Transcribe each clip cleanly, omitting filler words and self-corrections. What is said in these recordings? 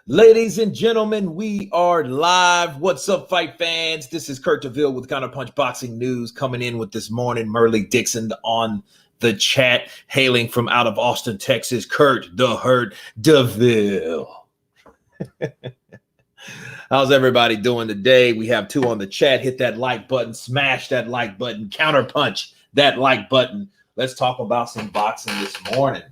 Ladies and gentlemen, we are live. What's up, fight fans? This is Kurt DeVille with Counterpunch Boxing News coming in with this morning. Merle Dixon on the chat, hailing from out of Austin, Texas. Kurt the Hurt DeVille. How's everybody doing today? We have two on the chat. Hit that like button, smash that like button, counterpunch that like button. Let's talk about some boxing this morning.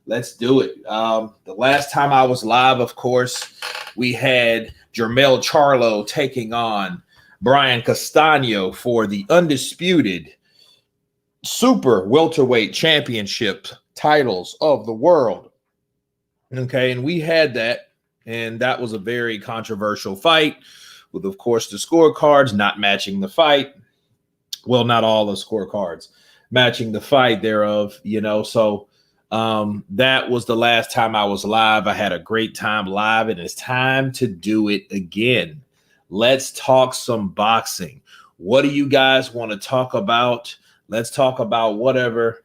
Let's do it. The last time I was live, of course, we had Jermell Charlo taking on Brian Castano for the undisputed super welterweight championship titles of the world. Okay, and we had that, and that was a very controversial fight with, of course, the scorecards not matching the fight. Well, not all the scorecards matching the fight thereof, so that was the last time I was live. I had a great time live, and it's time to do it again. Let's talk some boxing. What do you guys want to talk about? Let's talk about whatever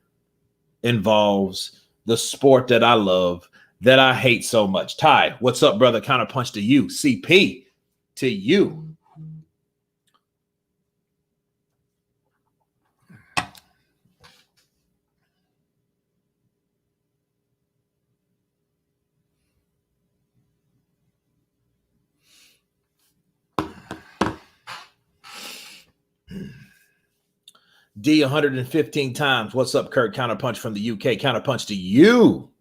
involves the sport that I love, that I hate so much. Ty, what's up, brother? Counterpunch to you. CP to you. D 115 times. What's up, Kurt? Counterpunch from the UK. Counterpunch to you.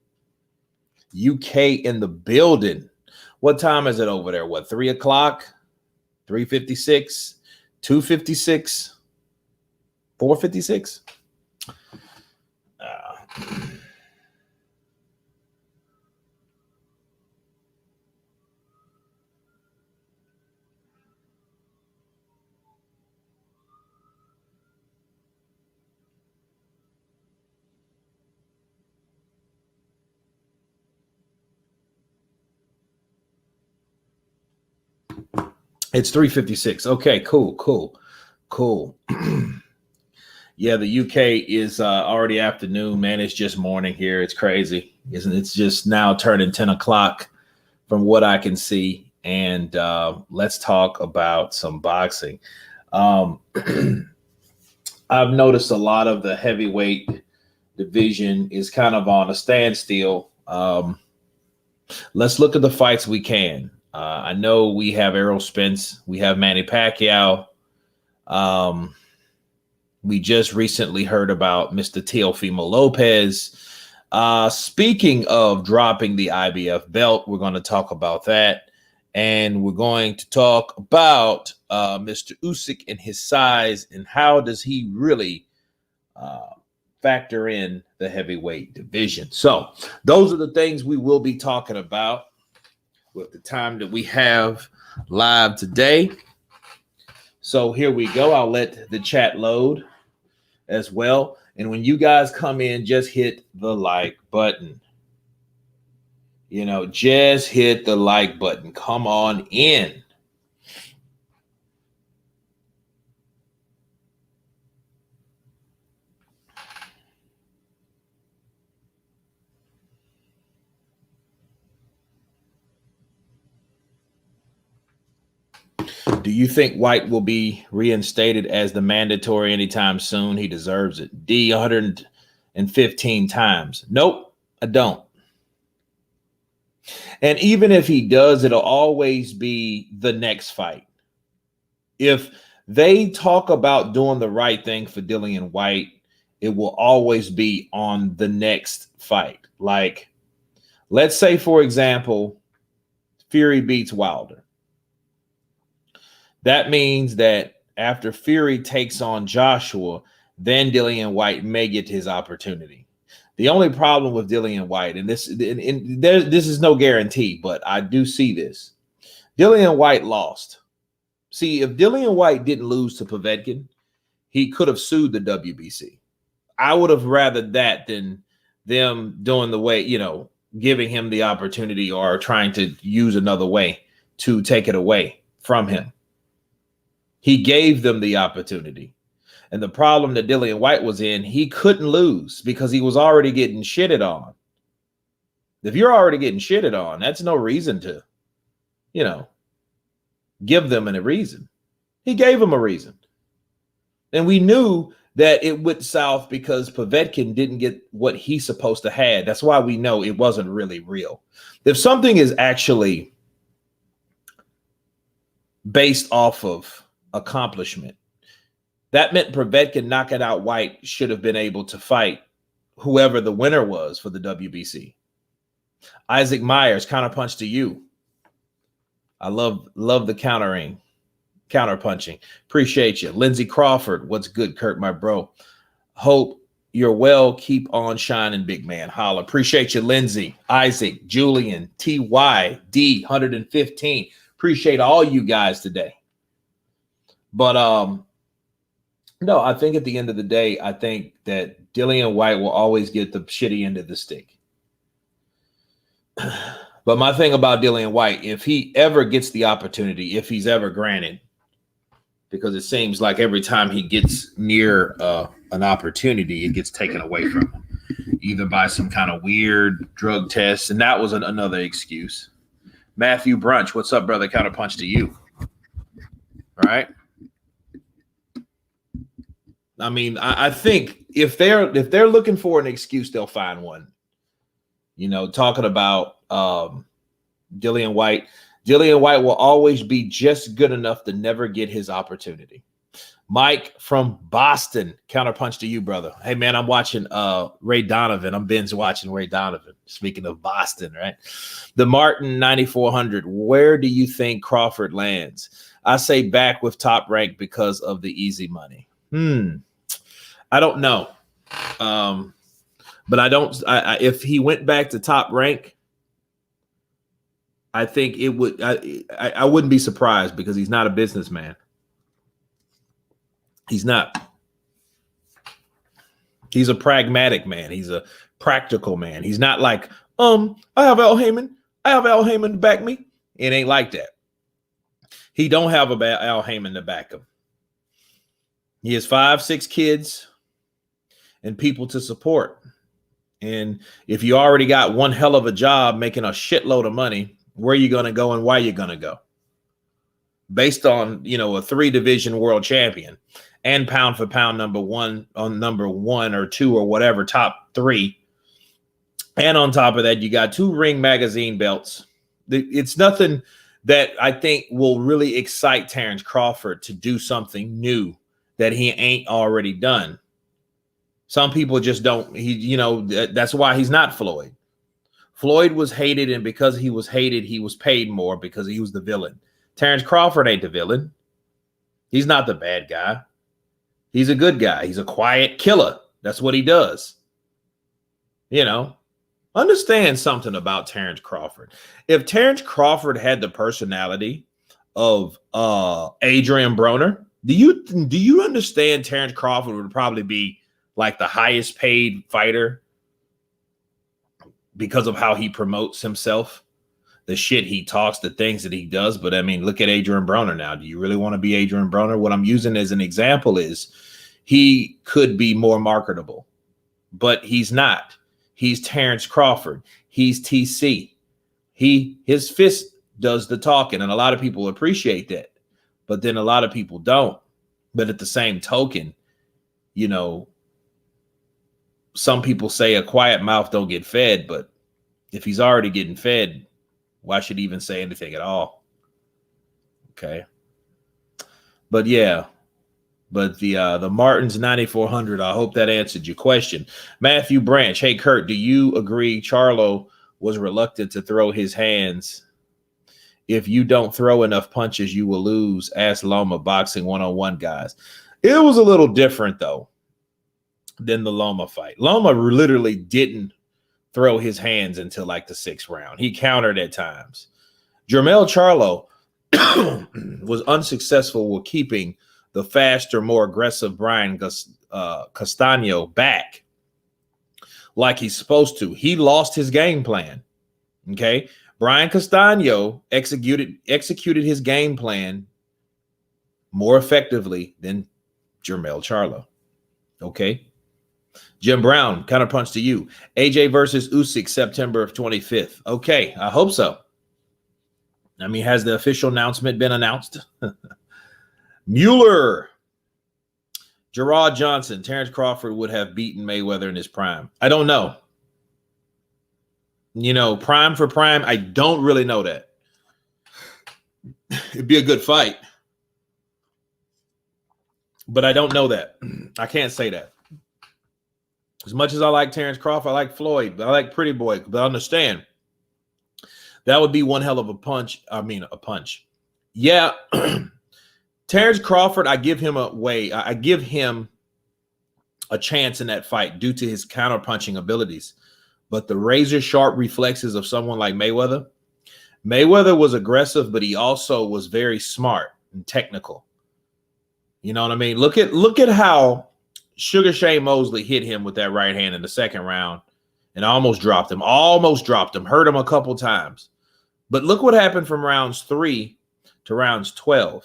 UK in the building. What time is it over there? What, 3 o'clock? 3:56? 2:56? 4:56? It's 3:56. Okay, cool. Yeah, the UK is already afternoon, man. It's just morning here. It's crazy, isn't it? It's just now turning 10 o'clock from what I can see. And let's talk about some boxing. I've noticed a lot of the heavyweight division is kind of on a standstill. Let's look at the fights we can. I know we have Errol Spence. We have Manny Pacquiao. We just recently heard about Mr. Teofimo Lopez. Speaking of dropping the IBF belt, we're going to talk about that. And we're going to talk about Mr. Usyk and his size and how does he really factor in the heavyweight division. So those are the things we will be talking about with the time that we have live today. So here we go. I'll let the chat load as well. And when you guys come in, just hit the like button. Just hit the like button. Come on in. Do you think White will be reinstated as the mandatory anytime soon? He deserves it. D 115 times. Nope, I don't. And even if he does, it'll always be the next fight. If they talk about doing the right thing for Dillian White, it will always be on the next fight. Like, let's say, for example, Fury beats Wilder. That means that after Fury takes on Joshua, then Dillian White may get his opportunity. The only problem with Dillian White, and this is no guarantee, but I do see this. Dillian White lost. See, if Dillian White didn't lose to Povetkin, he could have sued the WBC. I would have rather that than them doing the way, giving him the opportunity or trying to use another way to take it away from him. He gave them the opportunity. And the problem that Dillian White was in, he couldn't lose because he was already getting shitted on. If you're already getting shitted on, that's no reason to you know, give them a reason. He gave them a reason. And we knew that it went south because Povetkin didn't get what he's supposed to have. That's why we know it wasn't really real. If something is actually based off of accomplishment, that meant Povetkin knocking out White should have been able to fight whoever the winner was for the WBC. Isaac Myers, counterpunch to you. I love the counterpunching. Appreciate you. Lindsey Crawford, what's good, Kurt, my bro? Hope you're well. Keep on shining, big man. Holla. Appreciate you, Lindsey, Isaac, Julian, TY, D, 115. Appreciate all you guys today. But no, I think at the end of the day, I think that Dillian White will always get the shitty end of the stick. But my thing about Dillian White, if he ever gets the opportunity, if he's ever granted, because it seems like every time he gets near an opportunity, it gets taken away from him, either by some kind of weird drug test. And that was another excuse. Matthew Brunch, what's up, brother? Counterpunch to you. All right. I mean, I think if they're looking for an excuse, they'll find one. You know, talking about Dillian White. Dillian White will always be just good enough to never get his opportunity. Mike from Boston, counterpunch to you, brother. Hey, man, I'm watching Ray Donovan. I'm binge watching Ray Donovan. Speaking of Boston, right? The Martin 9400. Where do you think Crawford lands? I say back with Top Rank because of the easy money. I don't know. But I don't. If he went back to Top Rank, I think it would. I wouldn't be surprised because he's not a businessman. He's not. He's a pragmatic man. He's a practical man. He's not like, I have Al Heyman. I have Al Heyman to back me. It ain't like that. He don't have Al Heyman to back him. He has 5-6 kids and people to support. And if you already got one hell of a job making a shitload of money, where are you going to go and why are you going to go? Based on, a 3-division world champion and pound for pound number one or two or whatever, top 3. And on top of that, you got 2 Ring Magazine belts. It's nothing that I think will really excite Terrence Crawford to do something new that he ain't already done. Some people just don't. That's why he's not Floyd. Floyd was hated, and because he was hated, he was paid more because he was the villain. Terrence Crawford ain't the villain. He's not the bad guy. He's a good guy. He's a quiet killer. That's what he does. Understand something about Terrence Crawford. If Terrence Crawford had the personality of Adrian Broner, do you understand Terrence Crawford would probably be like the highest paid fighter because of how he promotes himself, the shit he talks, the things that he does. But I mean, look at Adrian Broner now. Do you really want to be Adrian Broner? What I'm using as an example is he could be more marketable, but he's not. He's Terrence Crawford. He's TC. His fist does the talking, and a lot of people appreciate that, but then a lot of people don't. But at the same token, some people say a quiet mouth don't get fed, but if he's already getting fed, why should he even say anything at all? Okay. But yeah, the Martins 9400, I hope that answered your question. Matthew Branch, hey, Kurt, do you agree Charlo was reluctant to throw his hands? If you don't throw enough punches, you will lose. Ask Loma Boxing 101 guys. It was a little different, though, than the Loma fight. Loma literally didn't throw his hands until like the 6th round. He countered at times. Jermell Charlo was unsuccessful with keeping the faster, more aggressive Brian Castano back like he's supposed to. He lost his game plan. Okay. Brian Castano executed his game plan more effectively than Jermell Charlo. Okay. Jim Brown, counterpunch to you. AJ versus Usyk, September of 25th. Okay, I hope so. I mean, has the official announcement been announced? Mueller. Gerard Johnson, Terrence Crawford would have beaten Mayweather in his prime. I don't know. You know, prime for prime, I don't really know that. It'd be a good fight. But I don't know that. I can't say that. As much as I like Terrence Crawford, I like Floyd, but I like Pretty Boy. But I understand that would be one hell of a punch. I mean, a punch. Yeah. Terrence Crawford, I give him I give him a chance in that fight due to his counterpunching abilities. But the razor sharp reflexes of someone like Mayweather was aggressive, but he also was very smart and technical. You know what I mean? Look at how Sugar Shane Mosley hit him with that right hand in the second round and almost dropped him, hurt him a couple times. But look what happened from rounds 3 to rounds 12.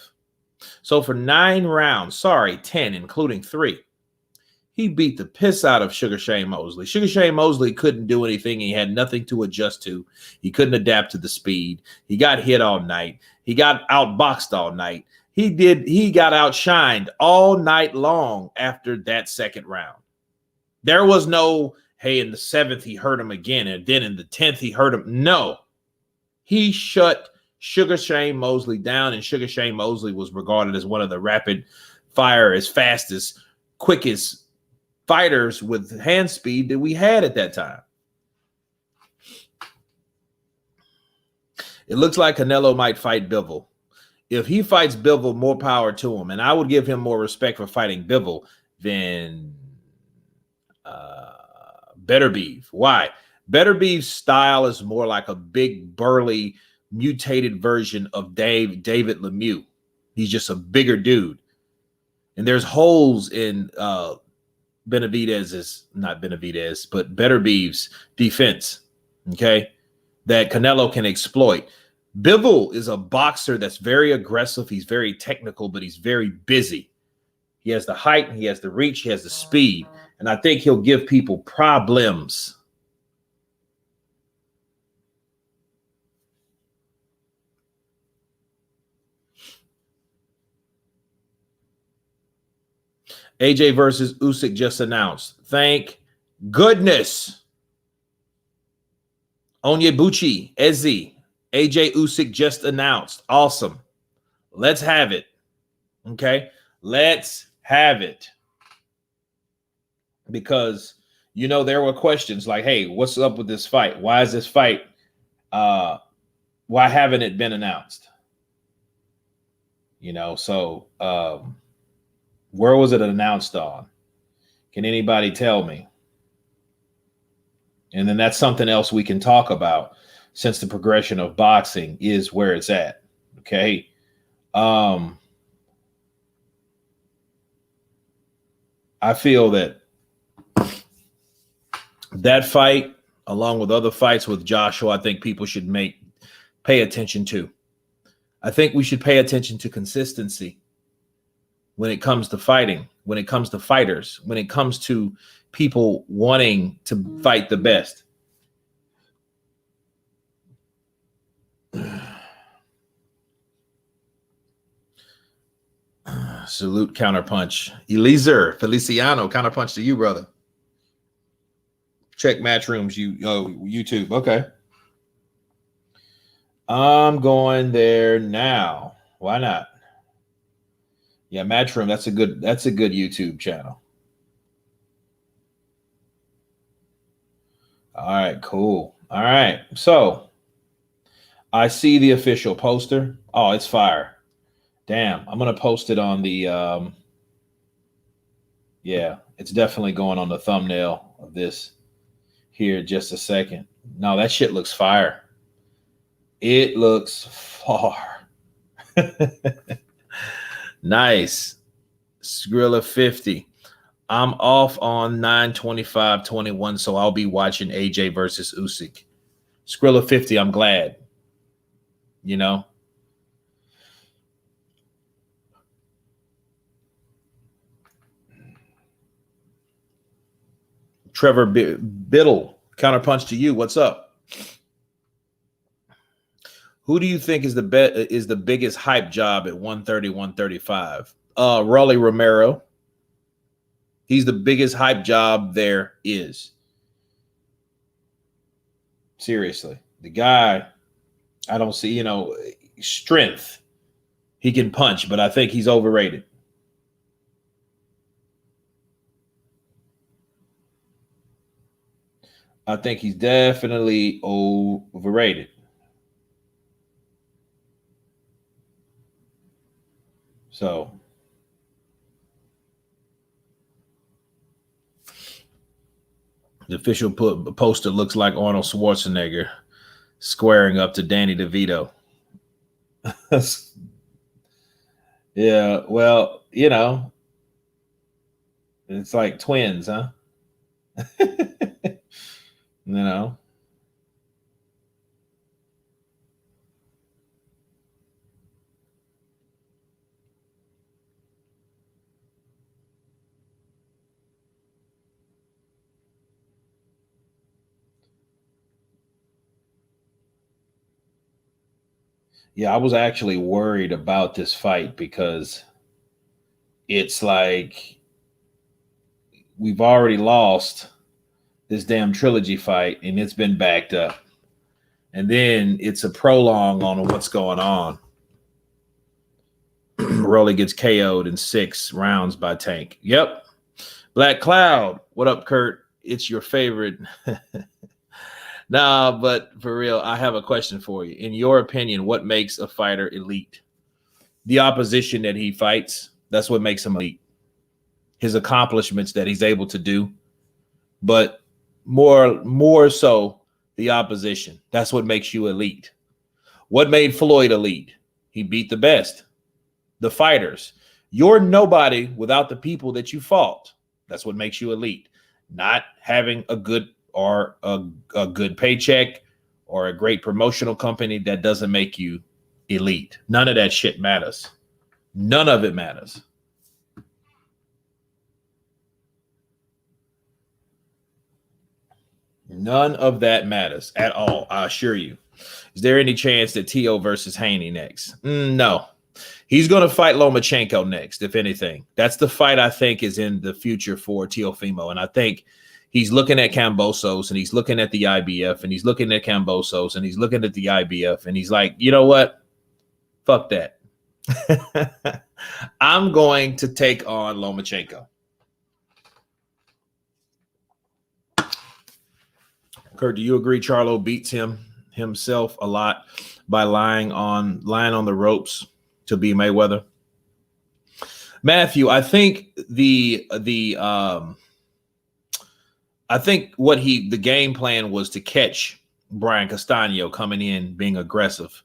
So for 10, including 3, he beat the piss out of Sugar Shane Mosley. Sugar Shane Mosley couldn't do anything. He had nothing to adjust to. He couldn't adapt to the speed. He got hit all night. He got outboxed all night. He got outshined all night long after that second round. There was no, hey, in the 7th, he hurt him again, and then in the 10th, he hurt him. No. He shut Sugar Shane Mosley down, and Sugar Shane Mosley was regarded as one of the rapid fire, as fastest, quickest fighters with hand speed that we had at that time. It looks like Canelo might fight Bivol. If he fights Bivol, more power to him. And I would give him more respect for fighting Bivol than Beterbiev. Why? Beterbiev's style is more like a big, burly, mutated version of David Lemieux. He's just a bigger dude. And there's holes in Beterbiev's defense, okay, that Canelo can exploit. Bivol is a boxer that's very aggressive. He's very technical, but he's very busy. He has the height, he has the reach, he has the speed, and I think he'll give people problems. AJ versus Usyk just announced. Thank goodness. Onyebuchi, Ezi, AJ Usyk just announced. Awesome. Let's have it. Okay? Let's have it. Because, you know, there were questions like, hey, what's up with this fight? Why is this fight, why haven't it been announced? You know, so where was it announced on? Can anybody tell me? And then that's something else we can talk about, since the progression of boxing is where it's at. Okay. I feel that fight, along with other fights with Joshua, I think people should pay attention to. I think we should pay attention to consistency when it comes to fighting, when it comes to fighters, when it comes to people wanting to fight the best. Salute Counterpunch. Eliezer Feliciano, Counterpunch to you, brother. Check Matchrooms, YouTube. Okay. I'm going there now. Why not? Yeah, Matchroom, that's a good YouTube channel. All right, cool. All right. So I see the official poster. Oh, it's fire. Damn, I'm going to post it on the yeah, it's definitely going on the thumbnail of this here just a second. No, that shit looks fire. It looks far. Nice. Skrilla 50. I'm off on 9/25/21, so I'll be watching AJ versus Usyk. Skrilla 50, I'm glad. You know? Trevor Biddle, Counterpunch to you. What's up? Who do you think is the biggest hype job at 130, 135? Rolly Romero. He's the biggest hype job there is. Seriously. The guy, I don't see, strength. He can punch, but I think he's overrated. I think he's definitely overrated. So the official poster looks like Arnold Schwarzenegger squaring up to Danny DeVito. Yeah, well, it's like twins, huh? Yeah, I was actually worried about this fight because it's like we've already lost this damn trilogy fight and it's been backed up. And then it's a prolong on what's going on. Rolly gets KO'd in 6 rounds by Tank. Yep. Black Cloud. What up, Kurt? It's your favorite. Nah, but for real, I have a question for you. In your opinion, what makes a fighter elite? The opposition that he fights, that's what makes him elite. His accomplishments that he's able to do. But more so, the opposition. That's what makes you elite. What made Floyd elite? He beat the best. The fighters. You're nobody without the people that you fought. That's what makes you elite. Not having a good or a good paycheck or a great promotional company, that doesn't make you elite. None of that shit matters. None of it matters. None of that matters at all, I assure you. Is there any chance that T.O. versus Haney next? No. He's going to fight Lomachenko next, if anything. That's the fight I think is in the future for Teofimo. And I think he's looking at Kambosos and he's looking at the IBF and he's looking at Kambosos and he's looking at the IBF and he's like, you know what? Fuck that. I'm going to take on Lomachenko. Kurt, do you agree Charlo beats himself a lot by lying on the ropes to be Mayweather? Matthew, I think I think the game plan was to catch Brian Castano coming in being aggressive.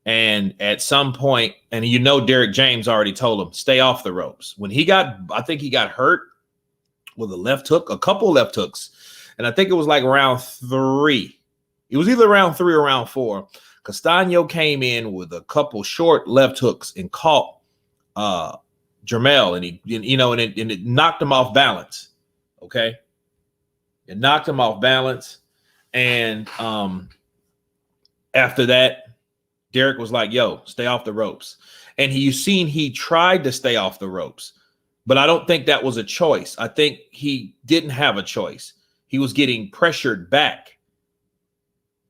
And at some point, and Derek James already told him, stay off the ropes. When I think he got hurt with a left hook, a couple left hooks. And I think it was like round 3. It was either round 3 or round 4. Castano came in with a couple short left hooks and caught Jermell, and it knocked him off balance. Okay. It knocked him off balance. And after that, Derek was like, yo, stay off the ropes. And he tried to stay off the ropes, but I don't think that was a choice. I think he didn't have a choice. He was getting pressured back,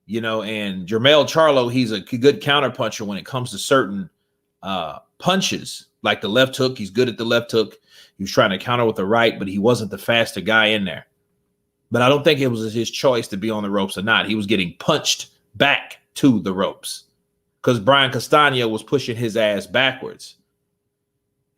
and Jermell Charlo, he's a good counterpuncher when it comes to certain punches, like the left hook. He's good at the left hook. He was trying to counter with the right, but he wasn't the faster guy in there. But I don't think it was his choice to be on the ropes or not. He was getting punched back to the ropes because Brian Castano was pushing his ass backwards.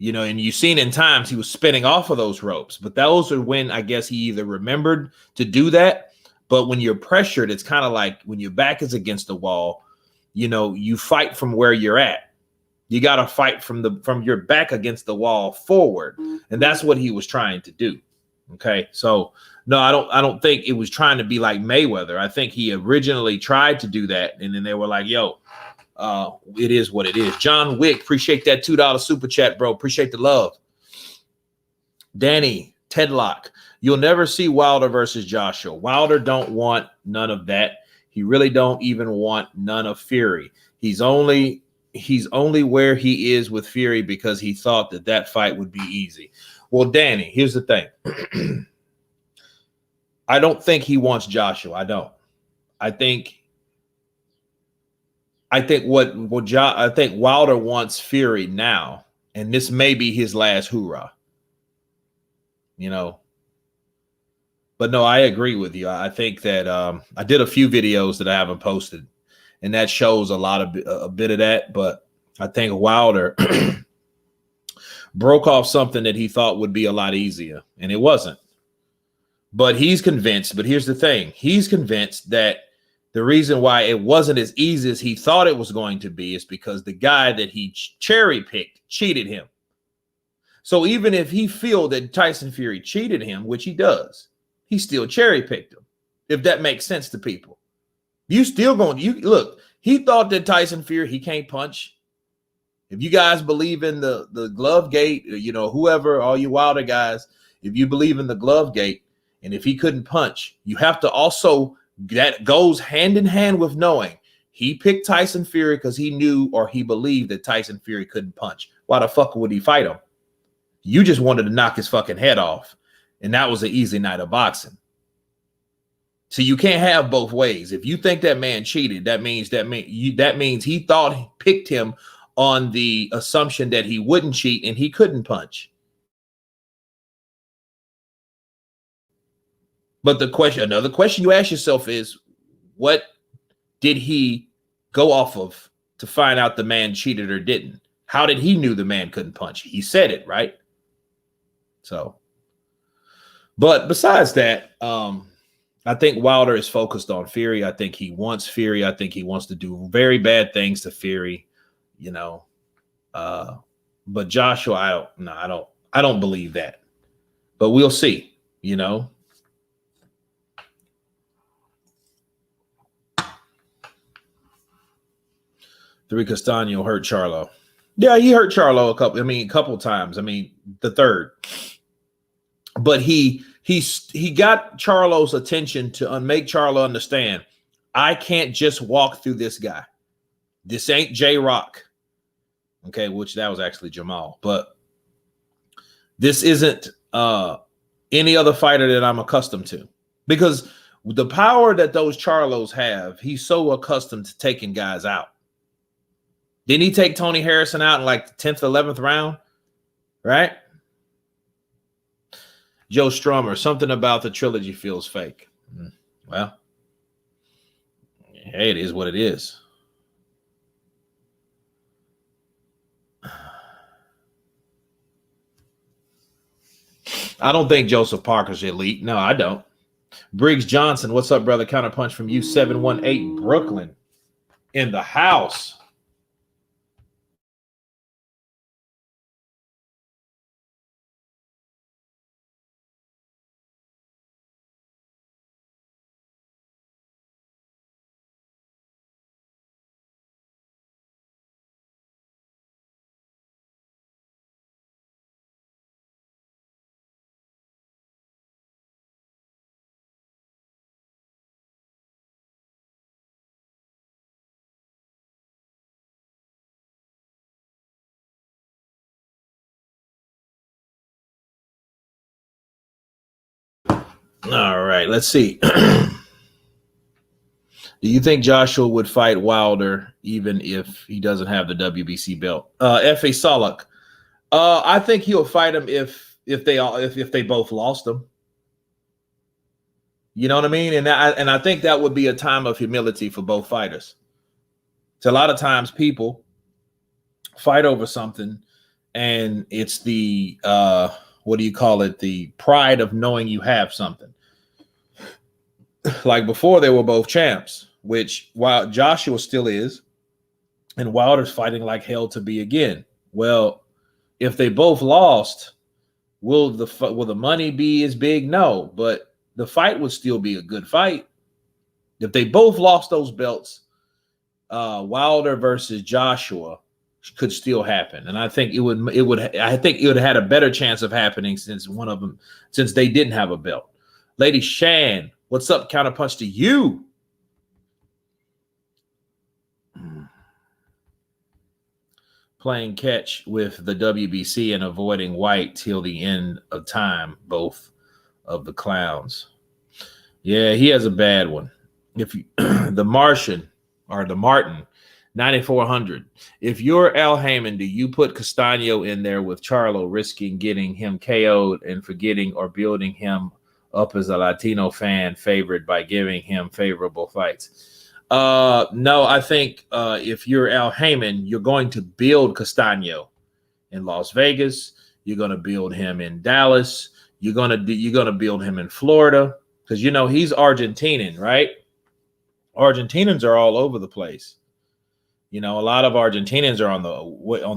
And you've seen in times he was spinning off of those ropes. But those are when I guess he either remembered to do that. But when you're pressured, it's kind of like when your back is against the wall, you fight from where you're at. You got to fight from your back against the wall forward. And that's what he was trying to do. Okay. So no, I don't think it was trying to be like Mayweather. I think he originally tried to do that. And then they were like, yo, it is what it is. John Wick, appreciate that $2 super chat, bro. Appreciate the love. Danny Tedlock, you'll never see Wilder versus Joshua. Wilder don't want none of that. He really don't even want none of Fury. He's only where he is with Fury because he thought that fight would be easy. Well, Danny, here's the thing. I don't think he wants Joshua. I don't. I think I think Wilder wants Fury now, and this may be his last hoorah. You know, but no, I agree with you. I think that I did a few videos that I haven't posted, and that shows a bit of that. But I think Wilder broke off something that he thought would be a lot easier, and it wasn't. But he's convinced. But here's the thing: he's convinced that the reason why it wasn't as easy as he thought it was going to be is because the guy that he cherry-picked cheated him. So even if he feel that Tyson Fury cheated him, which he does, he still cherry-picked him, if that makes sense to people. You still going, look, he thought that Tyson Fury, he can't punch. If you guys believe in the glove gate, you know, whoever, all you Wilder guys, if you believe in the glove gate, and if he couldn't punch, you have to also, that goes hand in hand with knowing he picked Tyson Fury because he knew or he believed that Tyson Fury couldn't punch. Why the fuck would he fight him? You just wanted to knock his fucking head off. And that was an easy night of boxing. So you can't have both ways. If you think that man cheated, that means he thought he picked him on the assumption that he wouldn't cheat and he couldn't punch. But another question you ask yourself is, what did he go off of to find out the man cheated or didn't? How did he knew the man couldn't punch? He said it, right? So, but besides that, I think Wilder is focused on Fury. I think he wants Fury. I think he wants to do very bad things to Fury, you know. But Joshua, I don't believe that. But we'll see, you know. Three Castano hurt Charlo. Yeah, he hurt Charlo a couple times. I mean, the third. But he got Charlo's attention to make Charlo understand, I can't just walk through this guy. This ain't J-Rock. Okay, which that was actually Jamal. But this isn't any other fighter that I'm accustomed to. Because the power that those Charlos have, he's so accustomed to taking guys out. Didn't he take Tony Harrison out in like the 10th, 11th round? Right? Joe Strummer, something about the trilogy feels fake. Well, hey, it is what it is. I don't think Joseph Parker's elite. No, I don't. Briggs Johnson, what's up, brother? Counterpunch from U718 Brooklyn in the house. All right, let's see. Do you think Joshua would fight Wilder even if he doesn't have the WBC belt? F.A. Solak. I think he'll fight him if they both lost him. You know what I mean? And I think that would be a time of humility for both fighters. So a lot of times people fight over something, and it's the what do you call it? The pride of knowing you have something. Like before, they were both champs, which while Joshua still is, and Wilder's fighting like hell to be again. Well, if they both lost, will the money be as big? No, but the fight would still be a good fight. If they both lost those belts, Wilder versus Joshua could still happen, and I think it would have had a better chance of happening since they didn't have a belt. Lady Shan, what's up? Counterpunch to you. playing catch with the WBC and avoiding White till the end of time, both of the clowns. Yeah, he has a bad one. If you, the Martian or the Martin, 9,400. If you're Al Heyman, do you put Castano in there with Charlo, risking getting him KO'd and forgetting or building him up as a Latino fan favorite by giving him favorable fights? No, I think if you're Al Heyman, you're going to build Castano in Las Vegas. You're going to build him in Dallas. You're going to build him in Florida because he's Argentinian, right? Argentinians are all over the place. A lot of Argentinians are on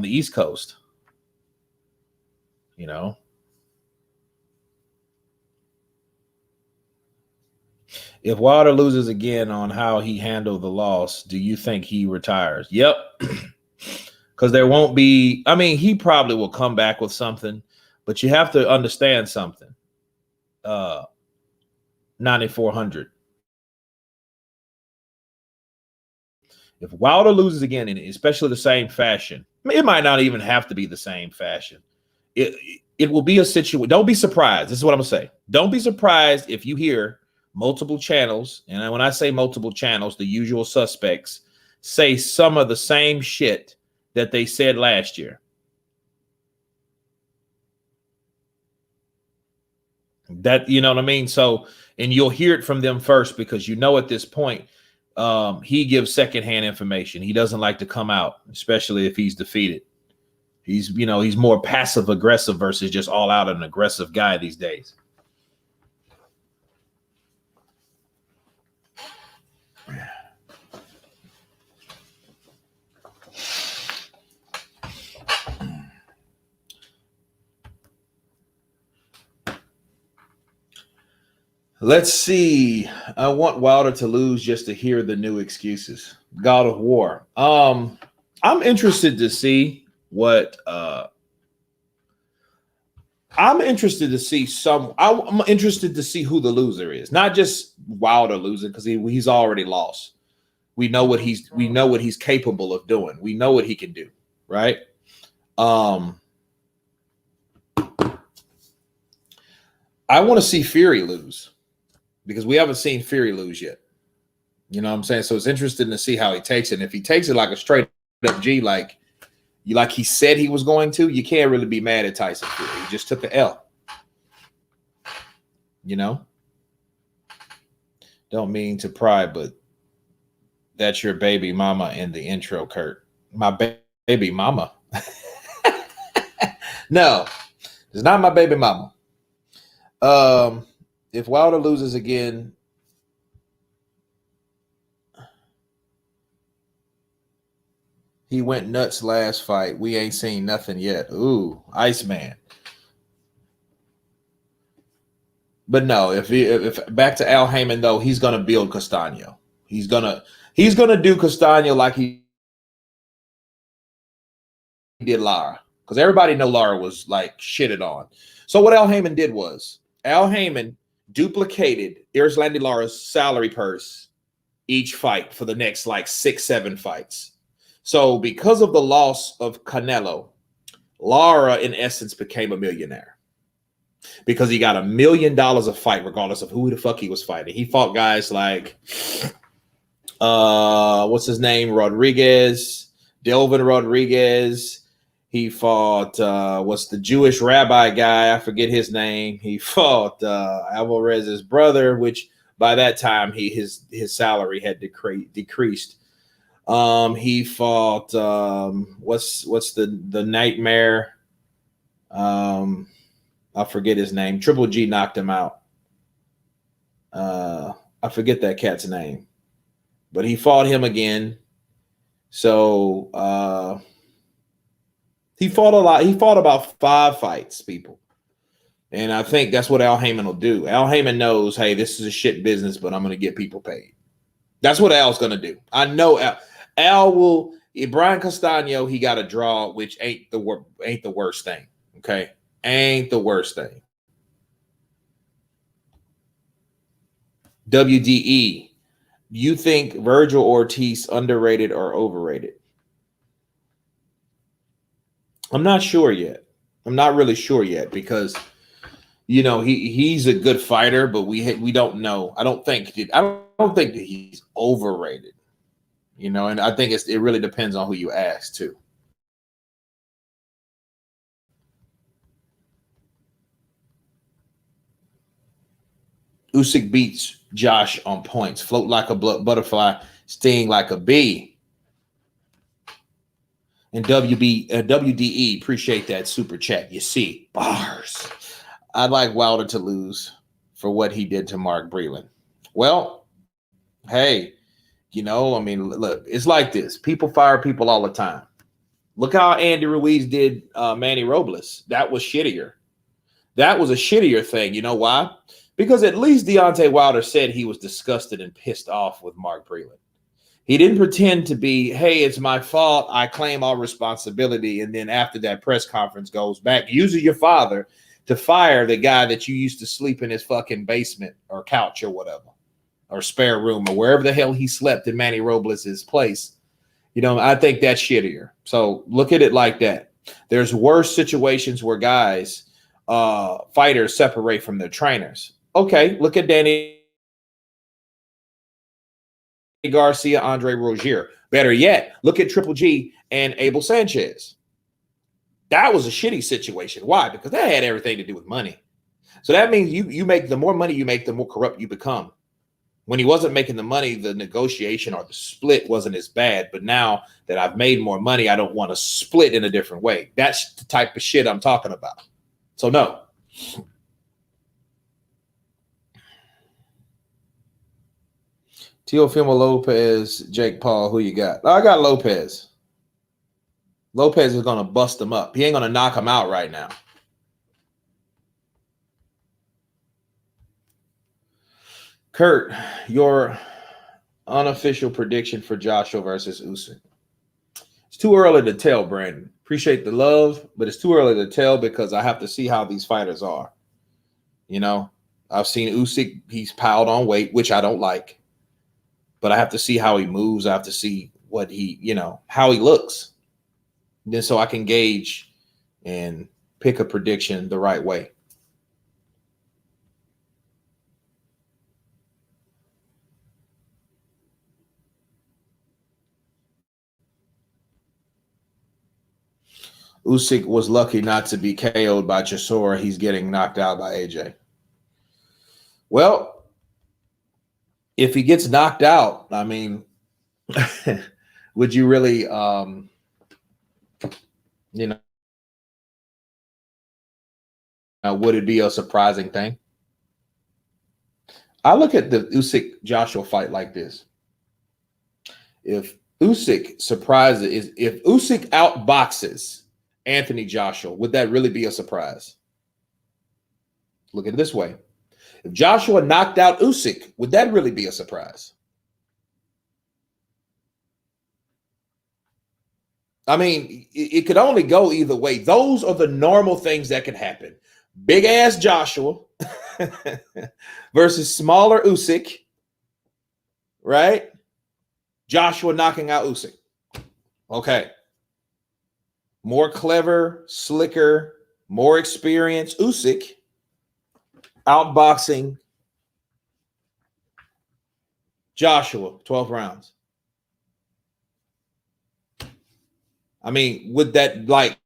the East Coast. If Wilder loses again on how he handled the loss, do you think he retires? Yep. Because there won't be, he probably will come back with something, but you have to understand something. 9,400. If Wilder loses again, in especially the same fashion, it might not even have to be the same fashion. It will be a situation. Don't be surprised. This is what I'm going to say. Don't be surprised if you hear multiple channels, and when I say multiple channels, the usual suspects say some of the same shit that they said last year. That, you know what I mean? So, and you'll hear it from them first because at this point, he gives secondhand information. He doesn't like to come out, especially if he's defeated. He's more passive aggressive versus just all out an aggressive guy these days. Let's see. I want Wilder to lose just to hear the new excuses. God of War. I'm interested to see what I'm interested to see I'm interested to see who the loser is. Not just Wilder losing because he's already lost. We know what he's capable of doing. We know what he can do, right? I want to see Fury lose because we haven't seen Fury lose yet. You know what I'm saying? So it's interesting to see how he takes it. And if he takes it like a straight up G, like he said he was going to, you can't really be mad at Tyson Fury. He just took the L. Don't mean to pry, but that's your baby mama in the intro, Kurt. My baby mama. No, it's not my baby mama. If Wilder loses again, he went nuts last fight. We ain't seen nothing yet. Ooh, Iceman. But no, if back to Al Heyman though, he's gonna build Castano. He's gonna do Castano like he did Lara, because everybody know Lara was like shitted on. So what Al Heyman did was Al Heyman duplicated Erislandy Lara's salary purse each fight for the next like 6-7 fights. So because of the loss of Canelo, Lara in essence became a millionaire because he got $1 million a fight regardless of who the fuck he was fighting. He fought guys like what's his name, Delvin Rodriguez. He fought what's the Jewish rabbi guy? I forget his name. He fought Alvarez's brother, which by that time his salary had decreased. He fought what's the nightmare? I forget his name. Triple G knocked him out. I forget that cat's name, but he fought him again. So he fought a lot. He fought about 5 fights, people. And I think that's what Al Heyman will do. Al Heyman knows, hey, this is a shit business, but I'm going to get people paid. That's what Al's going to do. I know Al will. If Brian Castano, he got a draw, which ain't the worst thing. Okay, ain't the worst thing. WDE, you think Virgil Ortiz underrated or overrated? I'm not sure yet. I'm not really sure yet because you know he's a good fighter, but we don't know. I don't think that he's overrated. You know, and I think it really depends on who you ask too. Usyk beats Josh on points. Float like a butterfly, sting like a bee. And WDE, appreciate that super chat. You see, bars. I'd like Wilder to lose for what he did to Mark Breland. Well, hey, you know, I mean, look, it's like this. People fire people all the time. Look how Andy Ruiz did Manny Robles. That was shittier. That was a shittier thing. You know why? Because at least Deontay Wilder said he was disgusted and pissed off with Mark Breland. He didn't pretend to be, hey, it's my fault. I claim all responsibility. And then after that press conference goes back, using your father to fire the guy that you used to sleep in his fucking basement or couch or whatever, or spare room or wherever the hell he slept in Manny Robles' place. You know, I think that's shittier. So look at it like that. There's worse situations where guys, fighters separate from their trainers. Okay, look at Danny Garcia, Andre Rozier. Better yet, look at Triple G and Abel Sanchez. That was a shitty situation. Why? Because that had everything to do with money. So that means you make the more money you make, the more corrupt you become. When he wasn't making the money, the negotiation or the split wasn't as bad. But now that I've made more money, I don't want to split in a different way. That's the type of shit I'm talking about. So no. Teofimo Lopez, Jake Paul, who you got? I got Lopez. Lopez is going to bust him up. He ain't going to knock him out right now. Kurt, your unofficial prediction for Joshua versus Usyk. It's too early to tell, Brandon. Appreciate the love, but it's too early to tell because I have to see how these fighters are. You know, I've seen Usyk, he's piled on weight, which I don't like. But I have to see how he moves. I have to see what he, you know, how he looks. Then so I can gauge and pick a prediction the right way. Usyk was lucky not to be KO'd by Chisora. He's getting knocked out by AJ. Well, if he gets knocked out, I mean, would you really, you know, would it be a surprising thing? I look at the Usyk Joshua fight like this. If Usyk surprises, if Usyk outboxes Anthony Joshua, would that really be a surprise? Look at it this way. If Joshua knocked out Usyk, would that really be a surprise? I mean, it could only go either way. Those are the normal things that could happen. Big ass Joshua versus smaller Usyk, right? Joshua knocking out Usyk. Okay. More clever, slicker, more experienced Usyk outboxing Joshua 12 rounds. I mean, would that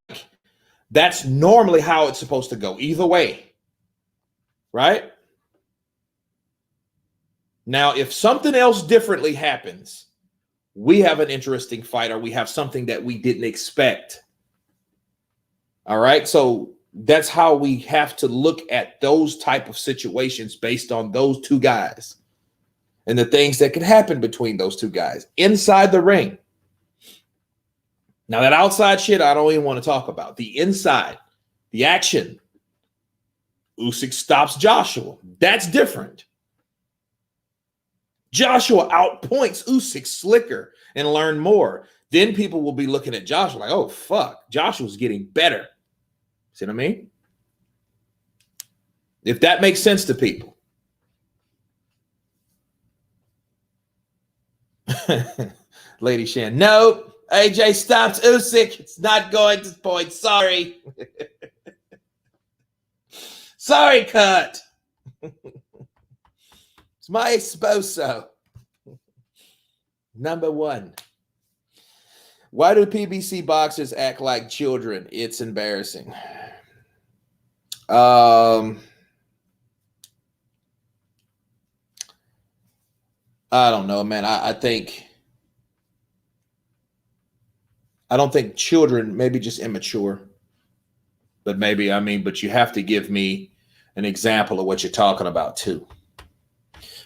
that's normally how it's supposed to go either way, right? Now, if something else differently happens, we have an interesting fight or we have something that we didn't expect. All right. So that's how we have to look at those type of situations based on those two guys and the things that could happen between those two guys inside the ring. Now, that outside shit, I don't even want to talk about. The inside, the action. Usyk stops Joshua. That's different. Joshua outpoints Usyk slicker and learn more. Then people will be looking at Joshua like, oh, fuck, Joshua's getting better. See what I mean? If that makes sense to people. Lady Shan, nope. AJ stops Usyk. It's not going to point. Sorry. Sorry, Kurt. It's my esposo. Number one. Why do PBC boxers act like children? It's embarrassing. I don't know, man. I don't think children, maybe just immature. But maybe, but you have to give me an example of what you're talking about too.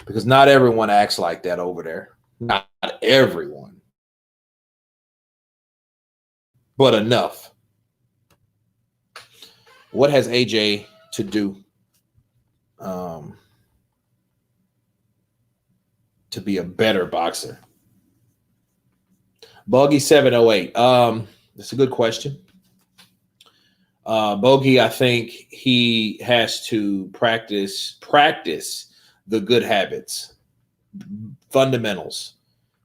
Because not everyone acts like that over there. Not everyone. But enough. What has AJ to do to be a better boxer? Bogey 708. That's a good question. Bogey, I think he has to practice the good habits, fundamentals.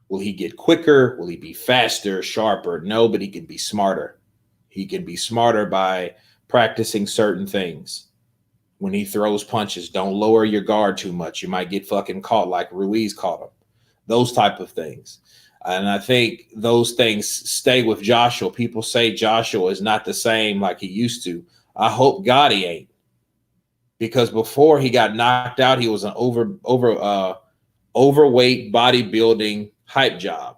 Will he get quicker? Will he be faster, sharper? No, but he can be smarter. He can be smarter by practicing certain things. When he throws punches, don't lower your guard too much. You might get fucking caught like Ruiz caught him. Those type of things. And I think those things stay with Joshua. People say Joshua is not the same like he used to. I hope God he ain't. Because before he got knocked out, he was an overweight bodybuilding hype job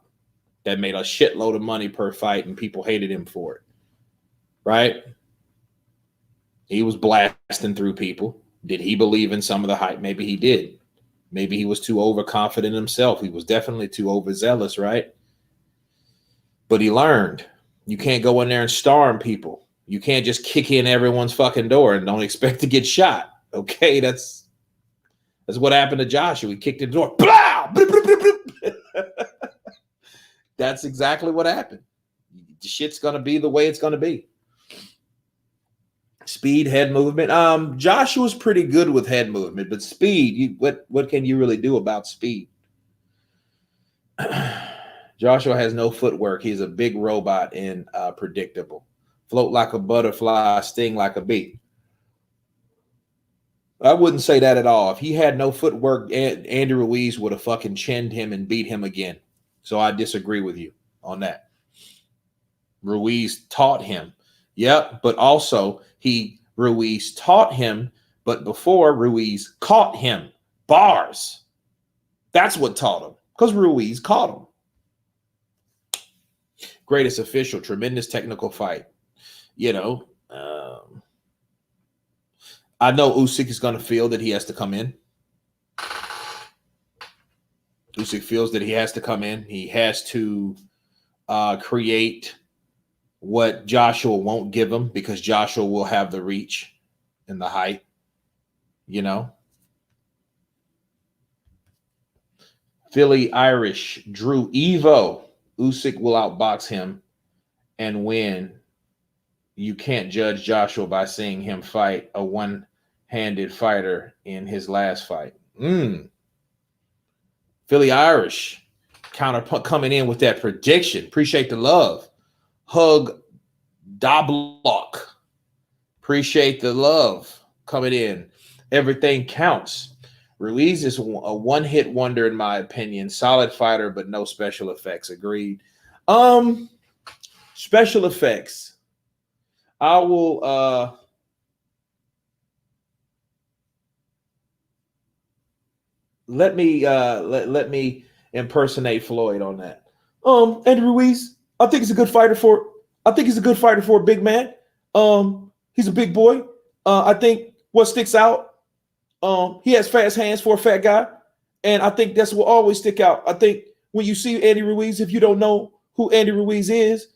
that made a shitload of money per fight, and people hated him for it. Right? He was blasting through people. Did he believe in some of the hype? Maybe he did. Maybe he was too overconfident himself. He was definitely too overzealous, right? But he learned. You can't go in there and storm people. You can't just kick in everyone's fucking door and don't expect to get shot. Okay, that's what happened to Joshua. He kicked in the door. Blah! That's exactly what happened. The shit's gonna be the way it's gonna be. Speed, head movement. Joshua's pretty good with head movement, but speed, what can you really do about speed? Joshua has no footwork. He's a big robot and predictable. Float like a butterfly, sting like a bee. I wouldn't say that at all. If he had no footwork, Andy Ruiz would have fucking chinned him and beat him again. So I disagree with you on that. Ruiz taught him. Yep, but also Ruiz taught him, but before Ruiz caught him. Bars. That's what taught him, because Ruiz caught him. Greatest official, tremendous technical fight. I know Usyk is going to feel that he has to come in. Usyk feels that he has to come in. He has to create what Joshua won't give him, because Joshua will have the reach and the height, Philly Irish, Drew Evo. Usyk will outbox him and win. You can't judge Joshua by seeing him fight a one-handed fighter in his last fight. Philly Irish coming in with that prediction. Appreciate the love. Hug Doblock. Appreciate the love coming in. Everything counts. Ruiz is a one-hit wonder in my opinion. Solid fighter, but no special effects. Agreed. Special effects. I will let me impersonate Floyd on that. Andy Ruiz, I think he's a good fighter for a big man. He's a big boy. I think what sticks out, he has fast hands for a fat guy, and I think that's what always stick out. I think when you see Andy Ruiz, if you don't know who Andy Ruiz is,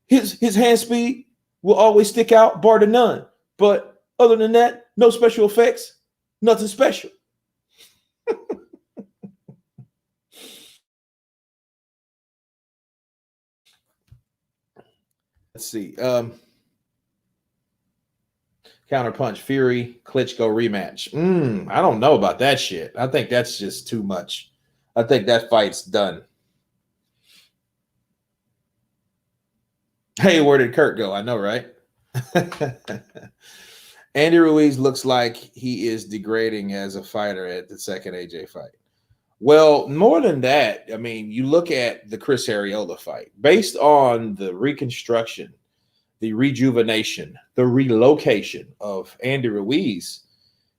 his hand speed will always stick out, bar to none. But other than that, no special effects, nothing special. Let's see. Counterpunch, Fury, Klitschko rematch. I don't know about that shit. I think that's just too much. I think that fight's done. Hey, where did Kurt go? I know, right? Andy Ruiz looks like he is degrading as a fighter at the second AJ fight. Well, more than that, I mean, you look at the Chris Arreola fight based on the reconstruction, the rejuvenation, the relocation of Andy Ruiz,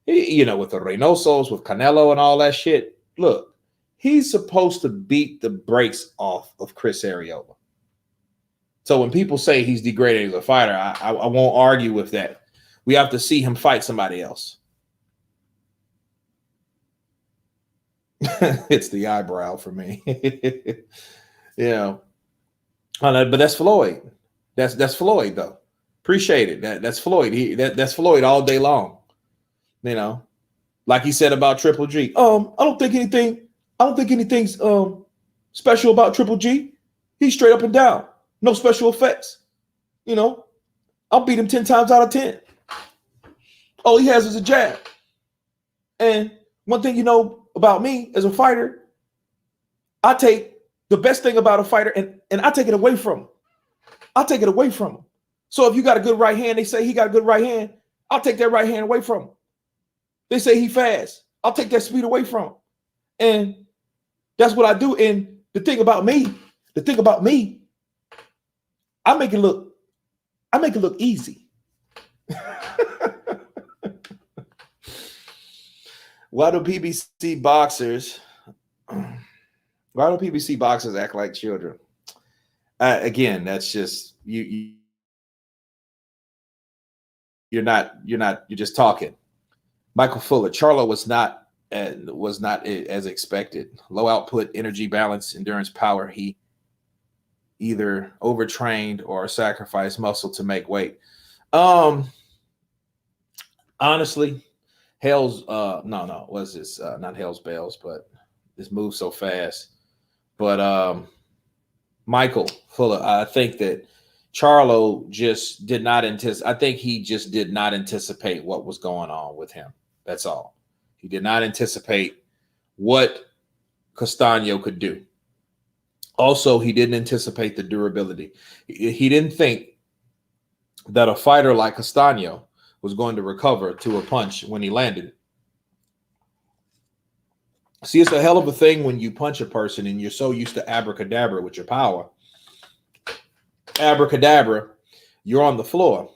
with the Reynosos, with Canelo and all that shit. Look, he's supposed to beat the brakes off of Chris Arreola. So when people say he's degrading as a fighter, I won't argue with that. We have to see him fight somebody else. It's the eyebrow for me. But that's Floyd. That's Floyd though. Appreciate it. That's Floyd. That's Floyd all day long. Like he said about Triple G. I don't think anything's special about Triple G. He's straight up and down. No special effects. I'll beat him 10 times out of 10. All he has is a jab. And one thing you know about me as a fighter, I take the best thing about a fighter and I take it away from him. I'll take it away from him. So if you got a good right hand, they say he got a good right hand, I'll take that right hand away from him. They say he fast, I'll take that speed away from him. And that's what I do. And the thing about me, I make it look easy. Why do PBC boxers act like children? Again, that's just you're just talking. Michael Fuller, Charlo was not as expected. Low output, energy balance, endurance, power. He either overtrained or sacrificed muscle to make weight. Honestly, what's this? Not Hell's Bells, but this moves so fast. But Michael Fuller, I think that Charlo just did not anticipate. I think he just did not anticipate what was going on with him. That's all. He did not anticipate what Castaño could do. Also, he didn't anticipate the durability. He didn't think that a fighter like Castaño was going to recover to a punch when he landed. See, it's a hell of a thing when you punch a person and you're so used to abracadabra with your power. Abracadabra, you're on the floor.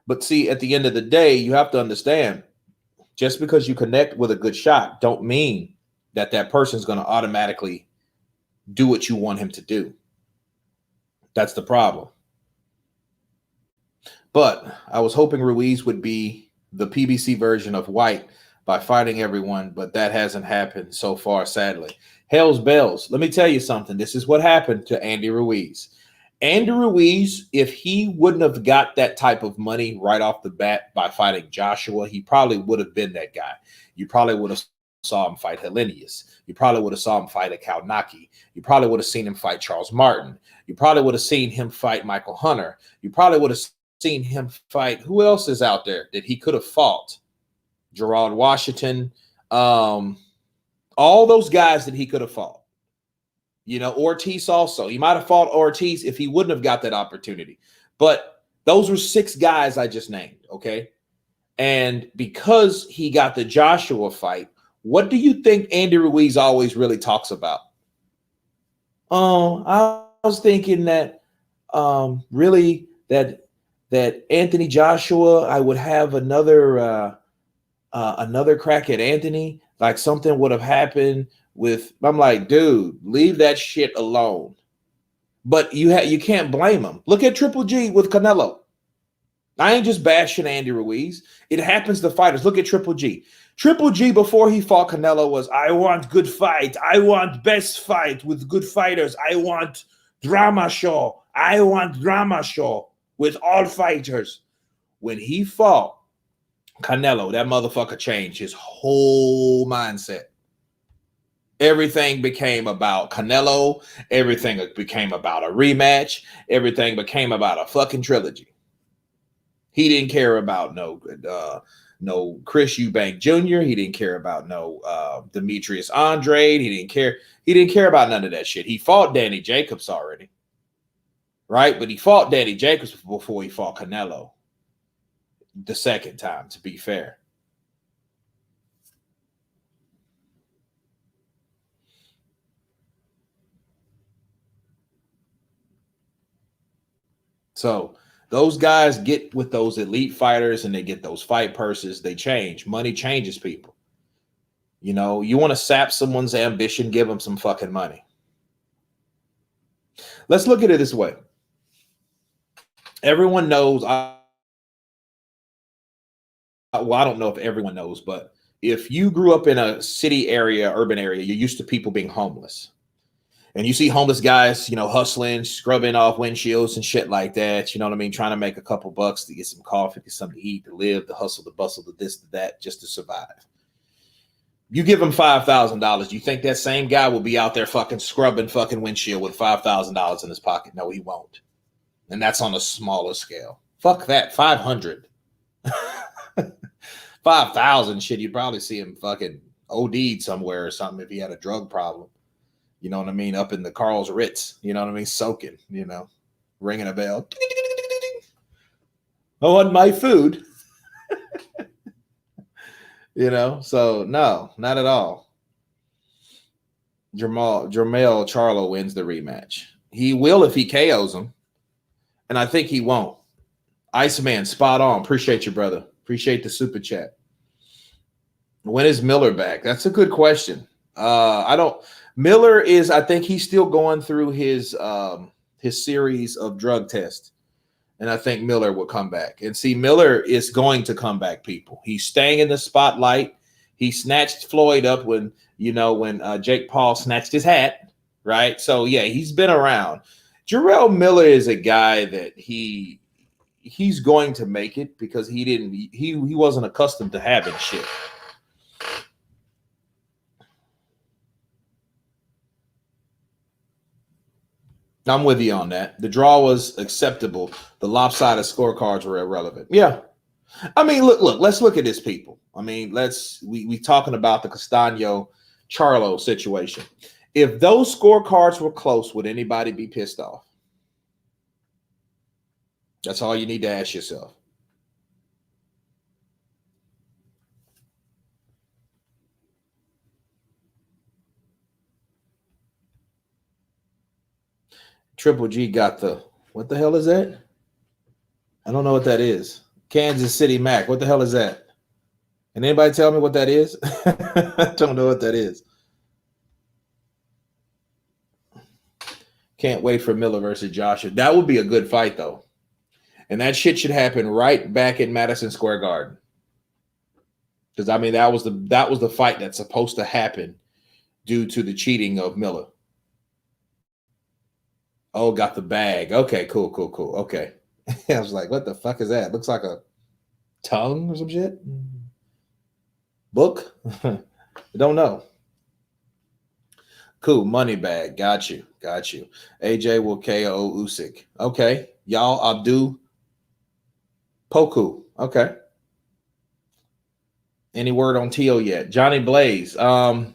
But see, at the end of the day, you have to understand, just because you connect with a good shot don't mean that that person's going to automatically do what you want him to do. That's the problem. But I was hoping Ruiz would be the PBC version of White by fighting everyone, but that hasn't happened so far, sadly. Hell's bells. Let me tell you something. This is what happened to Andy Ruiz. Andy Ruiz, if he wouldn't have got that type of money right off the bat by fighting Joshua, he probably would have been that guy. You probably would have saw him fight Helenius. You probably would have saw him fight a Kalnaki. You probably would have seen him fight Charles Martin. You probably would have seen him fight Michael Hunter. You probably would have seen him fight. Who else is out there that he could have fought? Gerard Washington. All those guys that he could have fought. Ortiz also. He might have fought Ortiz if he wouldn't have got that opportunity. But those were 6 guys I just named, okay? And because he got the Joshua fight, what do you think Andy Ruiz always really talks about? I was thinking that really that Anthony Joshua, I would have another crack at Anthony. Like something would have happened with. I'm like, dude, leave that shit alone. But you can't blame him. Look at Triple G with Canelo. I ain't just bashing Andy Ruiz. It happens to fighters. Look at Triple G. Triple G before he fought Canelo was, I want good fight. I want best fight with good fighters. I want drama show. I want drama show with all fighters. When he fought Canelo, that motherfucker changed his whole mindset. Everything became about Canelo. Everything became about a rematch. Everything became about a fucking trilogy. He didn't care about no Chris Eubank Jr. He didn't care about no Demetrius Andrade. He didn't care about none of that shit. He fought Danny Jacobs already. right? But he fought Danny Jacobs before he fought Canelo the second time, to be fair. So those guys get with those elite fighters and they get those fight purses. They change. Money changes people. You know, you want to sap someone's ambition, give them some fucking money. Let's look at it this way. Everyone knows. Well, I don't know if everyone knows, but if you grew up in a city area, urban area, you're used to people being homeless. And you see homeless guys, you know, hustling, scrubbing off windshields and shit like that. You know what I mean? Trying to make a couple bucks to get some coffee, get something to eat, to live, to hustle, to bustle, to this, to that, just to survive. You give him $5,000. You think that same guy will be out there fucking scrubbing fucking windshield with $5,000 in his pocket? No, he won't. And that's on a smaller scale. Fuck that. 500. 5,000 shit. You'd probably see him fucking OD'd somewhere or something if he had a drug problem. You know what I mean? Up in the Carl's Ritz. You know what I mean? Soaking, you know, ringing a bell. I want my food. You know, so no, not at all. Jermell Charlo wins the rematch. He will if he KOs him, and I think he won't. Iceman, spot on. Appreciate you, brother. Appreciate the super chat. When is Miller back? That's a good question. Miller is, I think he's still going through his series of drug tests. And I think Miller will come back. And see, Miller is going to come back, people. He's staying in the spotlight. He snatched Floyd up when Jake Paul snatched his hat, right? So, yeah, he's been around. Jarrell Miller is a guy that he's going to make it because he wasn't accustomed to having shit. I'm with you on that. The draw was acceptable. The lopsided scorecards were irrelevant. Yeah. I mean, look, let's look at this, people. I mean, we talking about the Castaño Charlo situation. If those scorecards were close, would anybody be pissed off? That's all you need to ask yourself. Triple G got what the hell is that? I don't know what that is. Kansas City Mac. What the hell is that? Can anybody tell me what that is? I don't know what that is. Can't wait for Miller versus Joshua. That would be a good fight, though. And that shit should happen right back in Madison Square Garden. Because, I mean, that was the fight that's supposed to happen due to the cheating of Miller. Oh, got the bag. Okay, cool. Okay. I was like, what the fuck is that? Looks like a tongue or some shit. Book? I don't know. Cool. Money bag. Got you. AJ will KO Usyk. Okay. Y'all Abdu Poku. Okay. Any word on Tio yet? Johnny Blaze. Apparently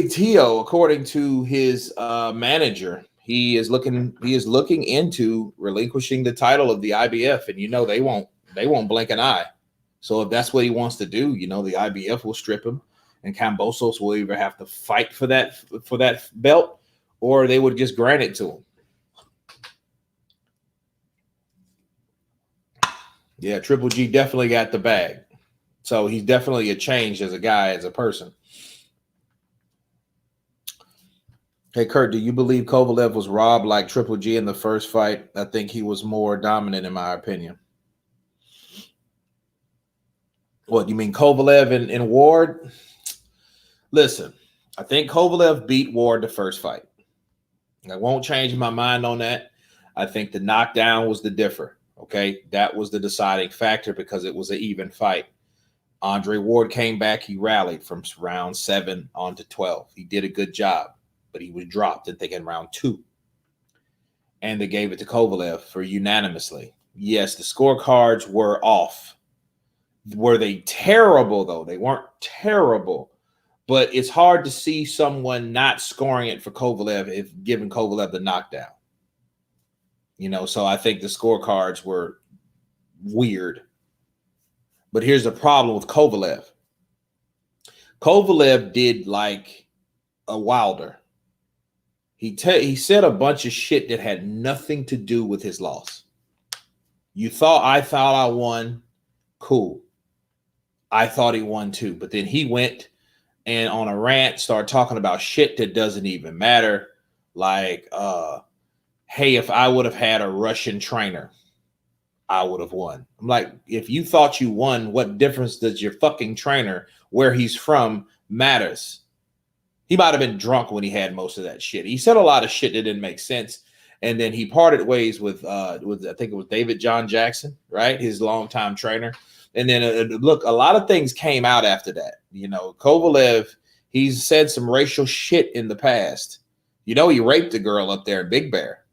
Tio, according to his manager, he is looking into relinquishing the title of the IBF, and they won't blink an eye. So if that's what he wants to do, the IBF will strip him, and Kambosos will either have to fight for that belt, or they would just grant it to him. Yeah, Triple G definitely got the bag. So he's definitely a change as a guy, as a person. Hey, Kurt, do you believe Kovalev was robbed like Triple G in the first fight? I think he was more dominant, in my opinion. What, you mean Kovalev and Ward? Listen, I think Kovalev beat Ward the first fight. I won't change my mind on that. I think the knockdown was the differ. Okay, that was the deciding factor because it was an even fight. Andre Ward came back. He rallied from round 7 on to 12. He did a good job, but he was dropped, I think, in round 2. And they gave it to Kovalev for unanimously. Yes, the scorecards were off. Were they terrible, though? They weren't terrible. But it's hard to see someone not scoring it for Kovalev if giving Kovalev the knockdown. So I think the scorecards were weird. But here's the problem with Kovalev. Kovalev did like a Wilder. He said a bunch of shit that had nothing to do with his loss. I thought I won. Cool. I thought he won too. But then he went and on a rant started talking about shit that doesn't even matter. Like, hey, if I would have had a Russian trainer, I would have won. I'm like, if you thought you won, what difference does your fucking trainer, where he's from, matters? He might have been drunk when he had most of that shit. He said a lot of shit that didn't make sense. And then he parted ways with I think it was David John Jackson, right? His longtime trainer. And then look, a lot of things came out after that. Kovalev, he's said some racial shit in the past. He raped a girl up there in Big Bear,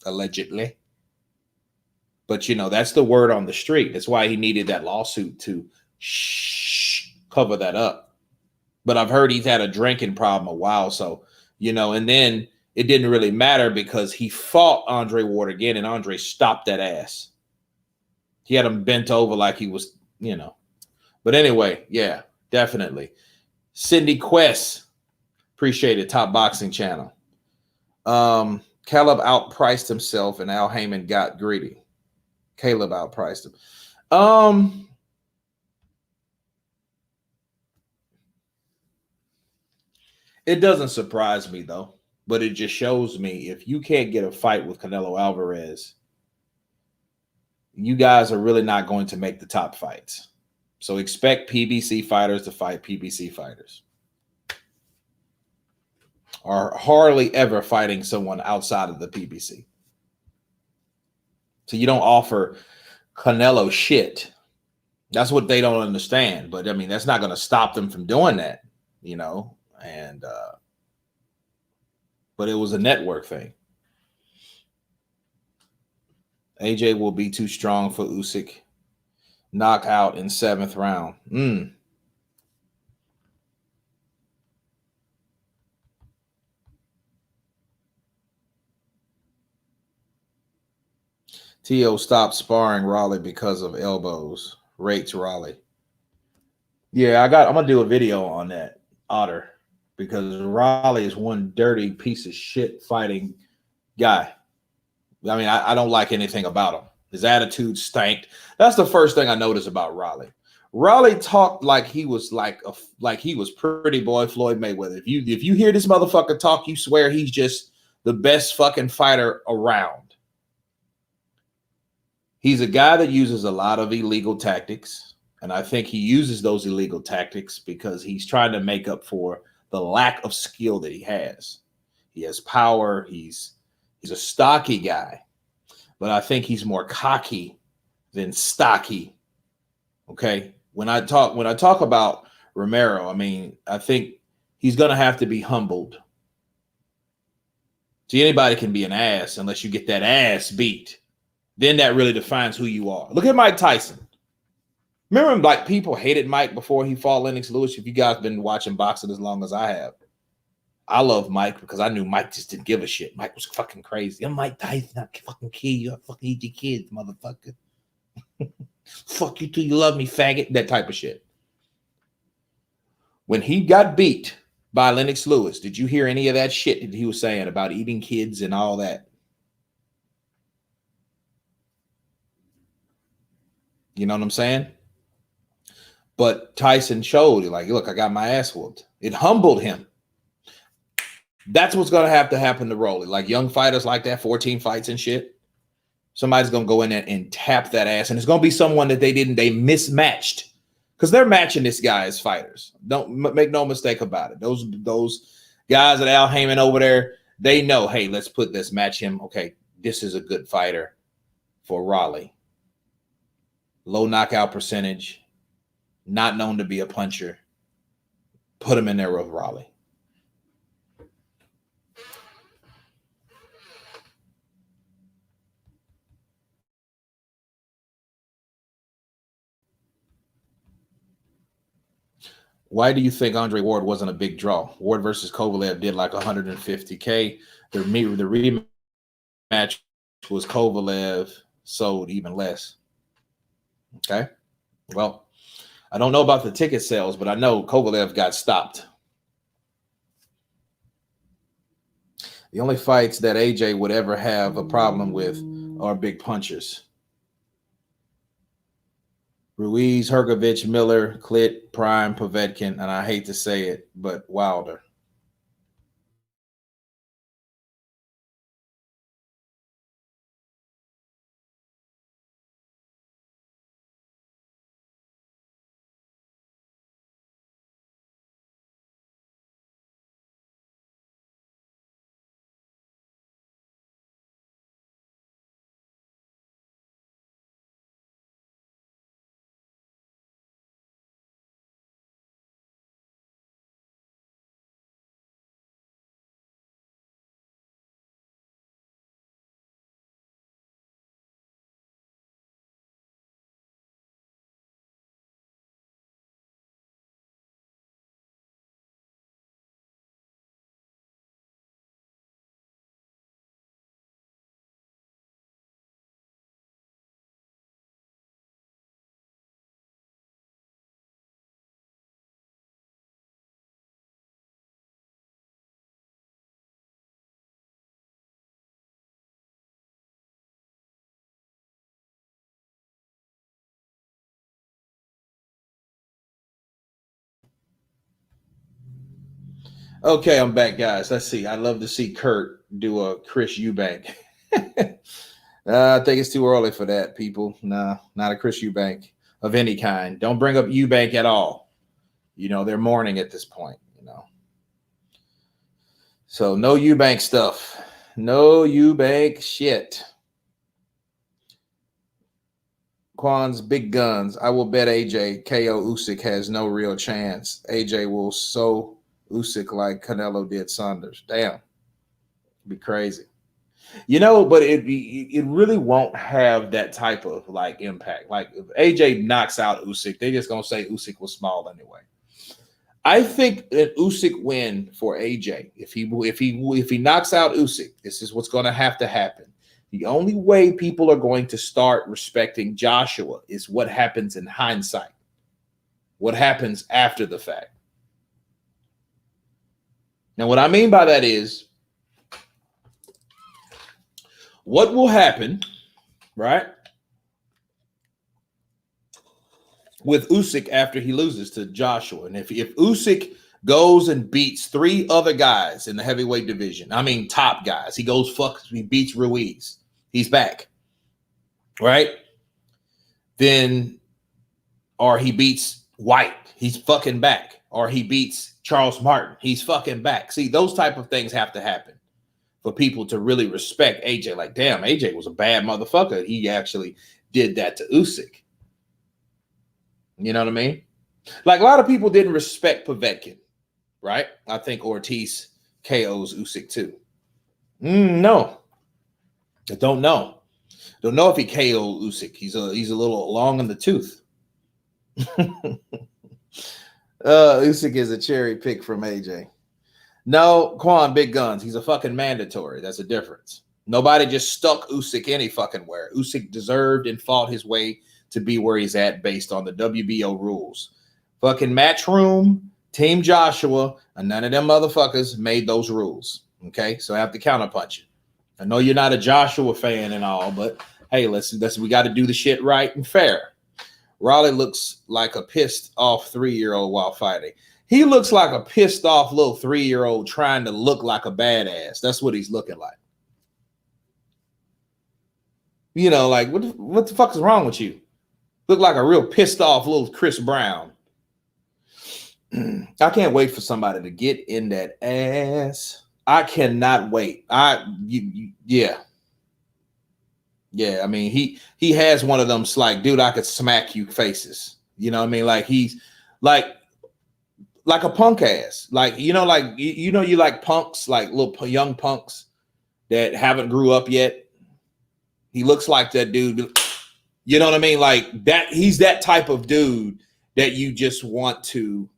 allegedly. But, that's the word on the street. That's why he needed that lawsuit to cover that up. But I've heard he's had a drinking problem a while. So, and then it didn't really matter because he fought Andre Ward again and Andre stopped that ass. He had him bent over like he was, But anyway, yeah, definitely. Cindy Quest, appreciate it, Top Boxing Channel. Caleb outpriced himself and Al Heyman got greedy. Caleb outpriced him. It doesn't surprise me though, but it just shows me if you can't get a fight with Canelo Alvarez, you guys are really not going to make the top fights. So expect PBC fighters to fight PBC fighters. Or hardly ever fighting someone outside of the PBC. So you don't offer Canelo shit. That's what they don't understand. But I mean, that's not going to stop them from doing that, And but it was a network thing. AJ will be too strong for Usyk. Knockout in 7th round. T.O. stopped sparring Raleigh because of elbows. Rates Raleigh. Yeah, I'm gonna do a video on that, Otter, because Raleigh is one dirty piece of shit fighting guy. I mean, I don't like anything about him. His attitude stank. That's the first thing I noticed about Raleigh. Raleigh talked like he was like he was pretty boy Floyd Mayweather. If you hear this motherfucker talk, you swear he's just the best fucking fighter around. He's a guy that uses a lot of illegal tactics, and I think he uses those illegal tactics because he's trying to make up for the lack of skill that he has. He has power. He's a stocky guy, but I think he's more cocky than stocky. Okay. When I talk about Romero, I mean, I think he's going to have to be humbled. See, anybody can be an ass unless you get that ass beat. Then that really defines who you are. Look at Mike Tyson. Remember, like, people hated Mike before he fought Lennox Lewis. If you guys been watching boxing as long as I have, I love Mike because I knew Mike just didn't give a shit. Mike was fucking crazy. I'm Mike Tyson. I can fucking kill you. I fucking eat your kids, motherfucker. Fuck you till you love me, faggot. That type of shit. When he got beat by Lennox Lewis, did you hear any of that shit that he was saying about eating kids and all that? You know what I'm saying? But Tyson showed, like, look, I got my ass whooped. It humbled him. That's what's going to happen to Rolly. Like young fighters like that, 14 fights and shit. Somebody's going to go in there and tap that ass. And it's going to be someone that they mismatched. Because they're matching this guy as fighters. Don't make no mistake about it. Those guys at Al Heyman over there, they know, hey, let's match him. Okay, this is a good fighter for Raleigh. Low knockout percentage. Not known to be a puncher. Put him in there with Raleigh. Why do you think Andre Ward wasn't a big draw? Ward versus Kovalev did like 150K. The rematch was Kovalev sold even less. Okay. Well, I don't know about the ticket sales, but I know Kovalev got stopped. The only fights that AJ would ever have a problem with are big punchers. Ruiz, Hergovich, Miller, Clit, Prime, Povetkin, and I hate to say it, but Wilder. Okay, I'm back, guys. Let's see. I'd love to see Kurt do a Chris Eubank. I think it's too early for that, people. Nah, not a Chris Eubank of any kind. Don't bring up Eubank at all. You know, they're mourning at this point, you know. So no Eubank stuff. No Eubank shit. Quan's big guns. I will bet AJ KO Usyk has no real chance. AJ will so Usyk like Canelo did Saunders. Damn. It'd be crazy. You know, but it really won't have that type of like impact. Like if AJ knocks out Usyk, they just gonna say Usyk was small anyway. I think that Usyk win for AJ. If he knocks out Usyk, this is what's gonna have to happen. The only way people are going to start respecting Joshua is what happens in hindsight. What happens after the fact. Now, what I mean by that is what will happen, right, with Usyk after he loses to Joshua. And if Usyk goes and beats 3 other guys in the heavyweight division, I mean top guys, he beats Ruiz, he's back, right? Then, or he beats White, he's fucking back. Or he beats Charles Martin, he's fucking back. See, those type of things have to happen for people to really respect AJ. Like, damn, AJ was a bad motherfucker. He actually did that to Usyk. You know what I mean? Like, a lot of people didn't respect Povetkin, right? I think Ortiz KOs Usyk too. No. I don't know. Don't know if he KO'd Usyk. He's a little long in the tooth. Usyk is a cherry pick from AJ. No, Quan, big guns. He's a fucking mandatory. That's a difference. Nobody just stuck Usyk any fucking where. Usyk deserved and fought his way to be where he's at based on the WBO rules. Fucking Matchroom, Team Joshua, and none of them motherfuckers made those rules. Okay, so I have to counterpunch it. I know you're not a Joshua fan and all, but hey, listen, we got to do the shit right and fair. Raleigh looks like a pissed off 3-year-old while fighting. He looks like a pissed off little 3-year-old trying to look like a badass. That's what he's looking like. You know, like, what the fuck is wrong with you? Look like a real pissed off little Chris Brown. I can't wait for somebody to get in that ass. I cannot wait. Yeah. Yeah, I mean, he has one of them like, dude, I could smack you faces. You know what I mean? Like, he's like a punk ass. Like, you know, like, you know, you like punks, like little young punks that haven't grew up yet. He looks like that dude. You know what I mean? Like that, he's that type of dude that you just want to,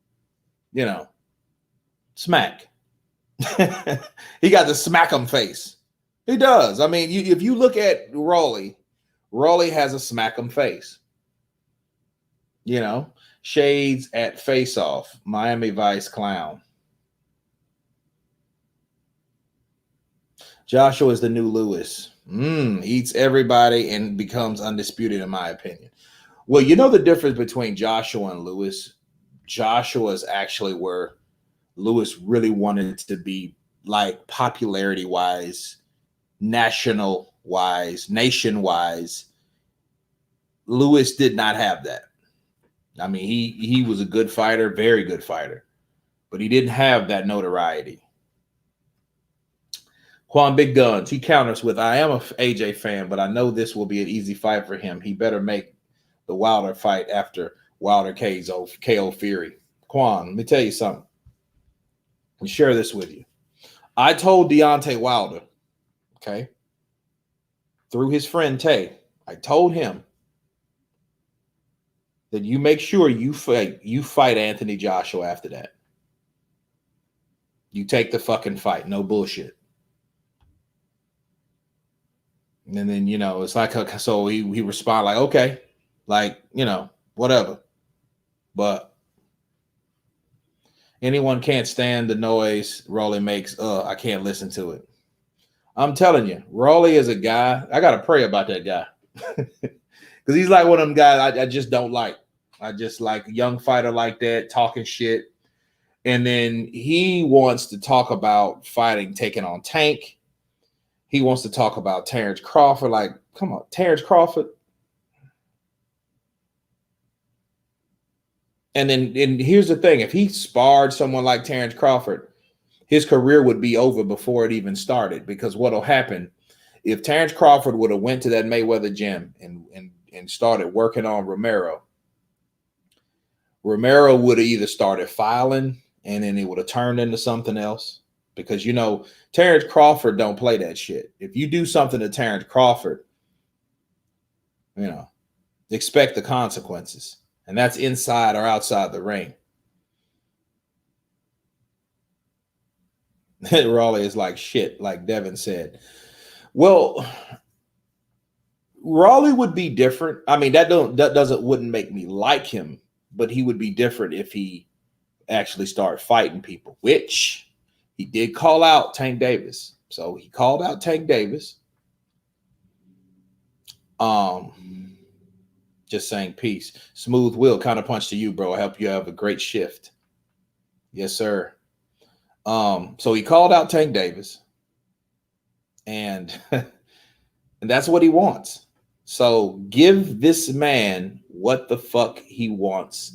you know, smack. He got the smack 'em face. He does. I mean, if you look at Rolly, Rolly has a smack 'em face. You know, shades at Face Off, Miami Vice clown. Joshua is the new Lewis. Eats everybody and becomes undisputed, in my opinion. Well, you know the difference between Joshua and Lewis? Joshua is actually where Lewis really wanted to be, like popularity wise, national wise, nation wise. Lewis did not have that. I mean, he was a good fighter, very good fighter, but he didn't have that notoriety. Quan Big Guns, he counters with, I am a AJ fan, but I know this will be an easy fight for him. He better make the Wilder fight after Wilder KO Fury. Quan, let me tell you something. Let me share this with you. I told Deontay Wilder, okay, through his friend Tay, I told him that you make sure you fight Anthony Joshua after that. You take the fucking fight, no bullshit. And then, it's like, so he responded like, okay, like, whatever. But anyone can't stand the noise Rolly makes. I can't listen to it. I'm telling you, Rolly is a guy. I got to pray about that guy. Because he's like one of them guys I just don't like. I just like a young fighter like that, talking shit. And then he wants to talk about fighting, taking on Tank. He wants to talk about Terrence Crawford. Like, come on, Terrence Crawford. And here's the thing. If he sparred someone like Terrence Crawford, his career would be over before it even started. Because what'll happen, if Terrence Crawford would have went to that Mayweather gym and started working on Romero would have either started filing and then it would have turned into something else. Because, Terrence Crawford don't play that shit. If you do something to Terrence Crawford, expect the consequences. And that's inside or outside the ring. Raleigh is like shit, like Devin said. Well, Raleigh would be different. I mean, wouldn't make me like him, but he would be different if he actually started fighting people, which he did call out Tank Davis. So he called out Tank Davis. Just saying peace. Smooth Will, counterpunch to you, bro. I hope you have a great shift. Yes, sir. So he called out Tank Davis, and and that's what he wants. So give this man what the fuck he wants,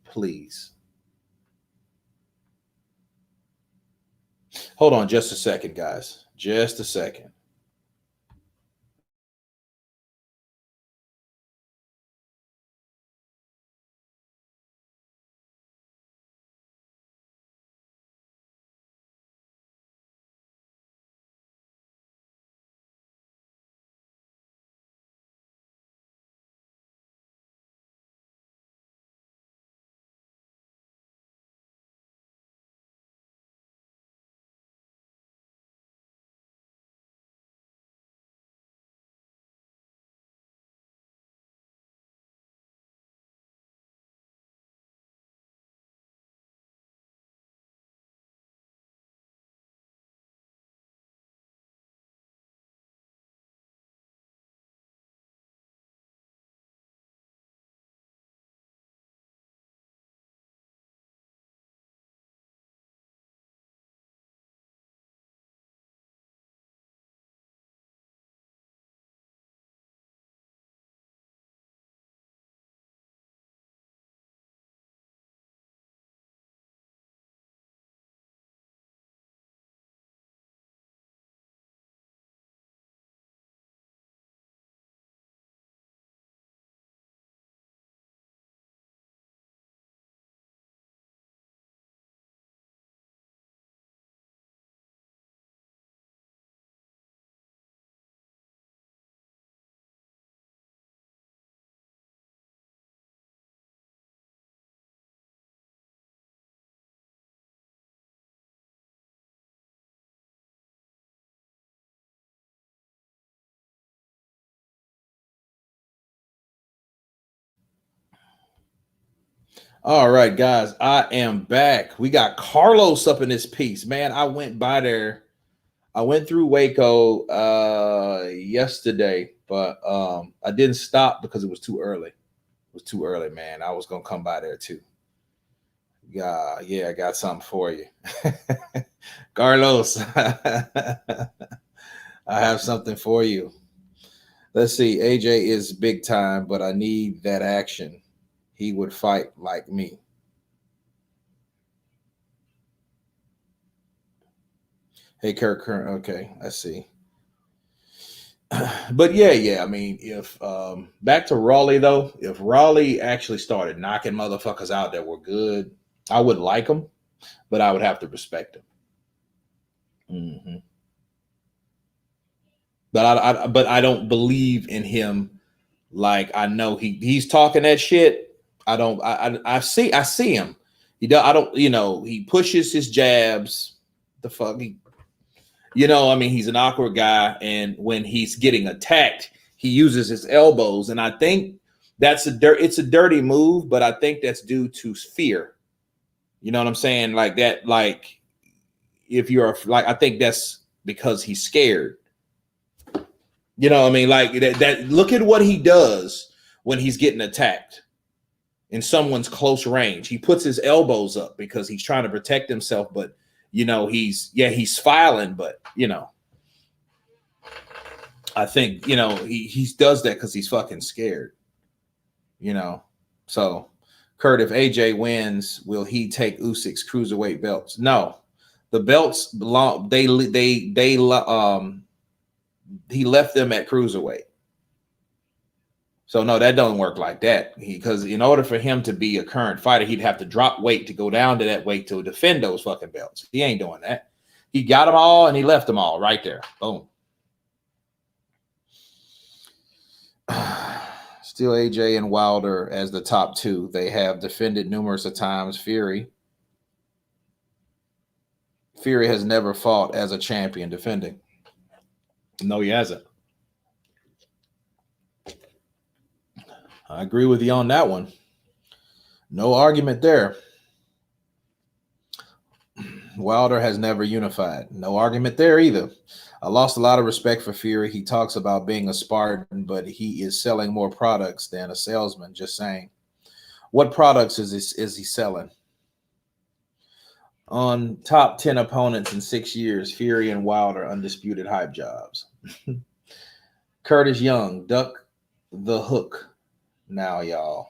please. Hold on just a second, guys. Just a second. All right, guys, I am back. We got Carlos up in this piece, man. I went by there. I went through Waco yesterday, but I didn't stop because it was too early. It was too early, man. I was gonna come by there too. Yeah, I got something for you, Carlos. I have something for you. Let's see. AJ is big time, but I need that action. He would fight like me. Hey, Kirk. Okay, I see. But yeah. I mean, if back to Raleigh though, if Raleigh actually started knocking motherfuckers out that were good, I would like them, but I would have to respect them. Hmm. But I don't believe in him. Like I know he's talking that shit. I don't. I see him. He does. I don't. He pushes his jabs. The fuck. I mean, he's an awkward guy, and when he's getting attacked, he uses his elbows, and I think it's a dirty move, but I think that's due to fear. You know what I'm saying? Like that, like if you're like, I think that's because he's scared. You know what I mean? Like that look at what he does when he's getting attacked in someone's close range. He puts his elbows up because he's trying to protect himself, but he's filing, but I think he does that because he's fucking scared. So Kurt, if AJ wins, will he take Usyk's cruiserweight belts? No, the belts belong. He left them at cruiserweight. So no, that don't work like that. Because in order for him to be a current fighter, he'd have to drop weight to go down to that weight to defend those fucking belts. He ain't doing that. He got them all and he left them all right there. Boom. Still AJ and Wilder as the top two. They have defended numerous of times. Fury has never fought as a champion defending. No, he hasn't. I agree with you on that one. No argument there. Wilder has never unified. No argument there either. I lost a lot of respect for Fury. He talks about being a Spartan, but he is selling more products than a salesman. Just saying. What products is he selling? On top 10 opponents in 6 years, Fury and Wilder undisputed hype jobs. Curtis Young, duck the hook now, y'all.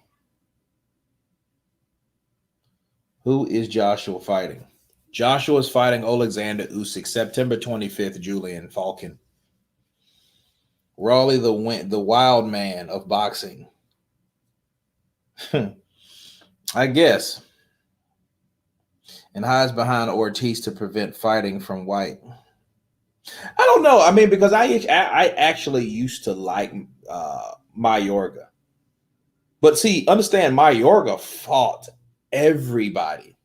Who is Joshua fighting? Joshua is fighting Oleksandr Usyk, September 25th, Julian Falcon. Raleigh, the wild man of boxing. I guess. And hides behind Ortiz to prevent fighting from White. I don't know. I mean, because I actually used to like Mayorga. But see, understand, Mayorga fought everybody.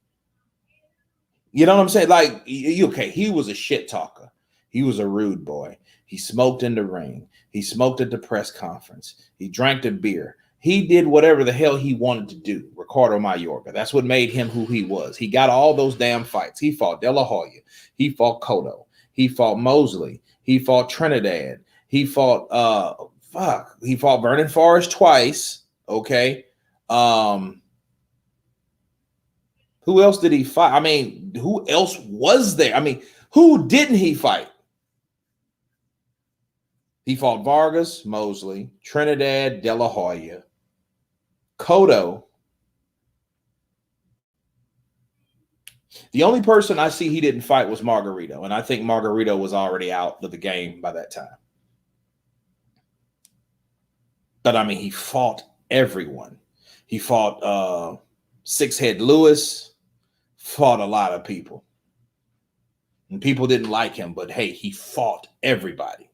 You know what I'm saying? Like, okay, he was a shit talker. He was a rude boy. He smoked in the ring. He smoked at the press conference. He drank the beer. He did whatever the hell he wanted to do, Ricardo Mayorga. That's what made him who he was. He got all those damn fights. He fought De La Hoya. He fought Cotto. He fought Mosley. He fought Trinidad. He fought He fought Vernon Forrest twice. Okay. Who else did he fight? I mean, who else was there? I mean, who didn't he fight? He fought Vargas, Mosley, Trinidad, De La Hoya, Cotto. The only person I see he didn't fight was Margarito, and I think Margarito was already out of the game by that time. But I mean, he fought everyone. He fought Six Head Lewis, fought a lot of people. And people didn't like him, but hey, he fought everybody.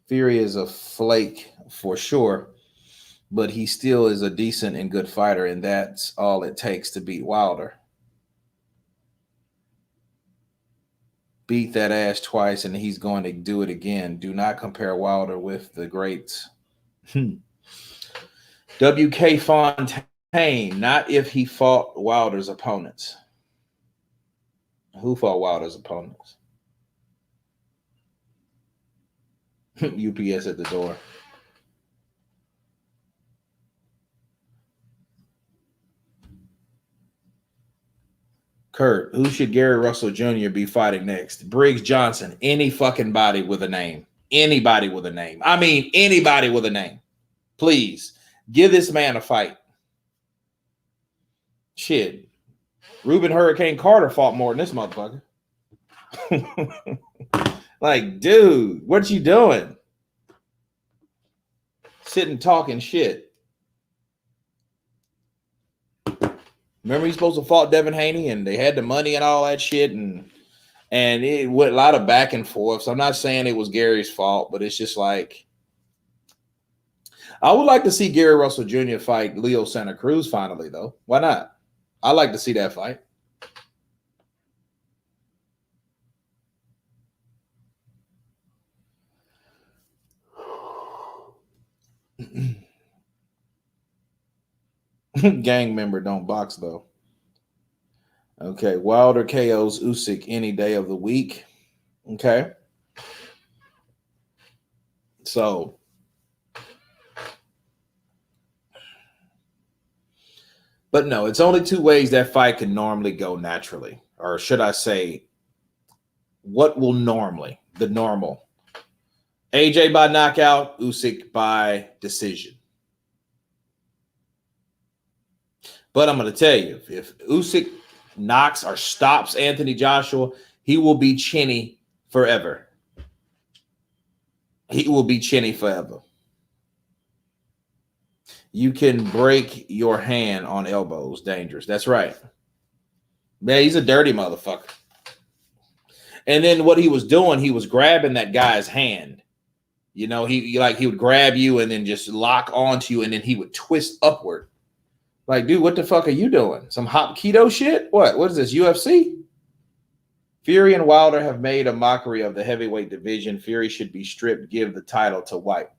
Fury is a flake for sure, but he still is a decent and good fighter, and that's all it takes to beat Wilder. Beat that ass twice, and he's going to do it again. Do not compare Wilder with the greats. WK Fontaine, not if he fought Wilder's opponents. Who fought Wilder's opponents? UPS at the door. Kurt, who should Gary Russell Jr. be fighting next? Briggs Johnson. Any fucking body with a name. Anybody with a name. I mean, anybody with a name. Please, give this man a fight. Shit. Ruben Hurricane Carter fought more than this motherfucker. Like, dude, what you doing? Sitting talking shit. Remember he's supposed to fought Devin Haney and they had the money and all that shit and it went a lot of back and forth. So I'm not saying it was Gary's fault, but it's just like I would like to see Gary Russell Jr. fight Leo Santa Cruz finally, though. Why not? I'd like to see that fight. Gang member don't box though. Okay, Wilder KOs Usyk any day of the week. Okay, so but no, it's only two ways that fight can normally go naturally, or should I say, what will normally the normal? AJ by knockout, Usyk by decision. But I'm going to tell you, if Usyk knocks or stops Anthony Joshua, he will be chinny forever. He will be chinny forever. You can break your hand on elbows. Dangerous. That's right. Man, he's a dirty motherfucker. And then what he was doing, he was grabbing that guy's hand. You know, he would grab you and then just lock onto you, and then he would twist upward. Like, dude, what the fuck are you doing? Some hot keto shit? What is this, UFC? Fury and Wilder have made a mockery of the heavyweight division. Fury should be stripped, give the title to White.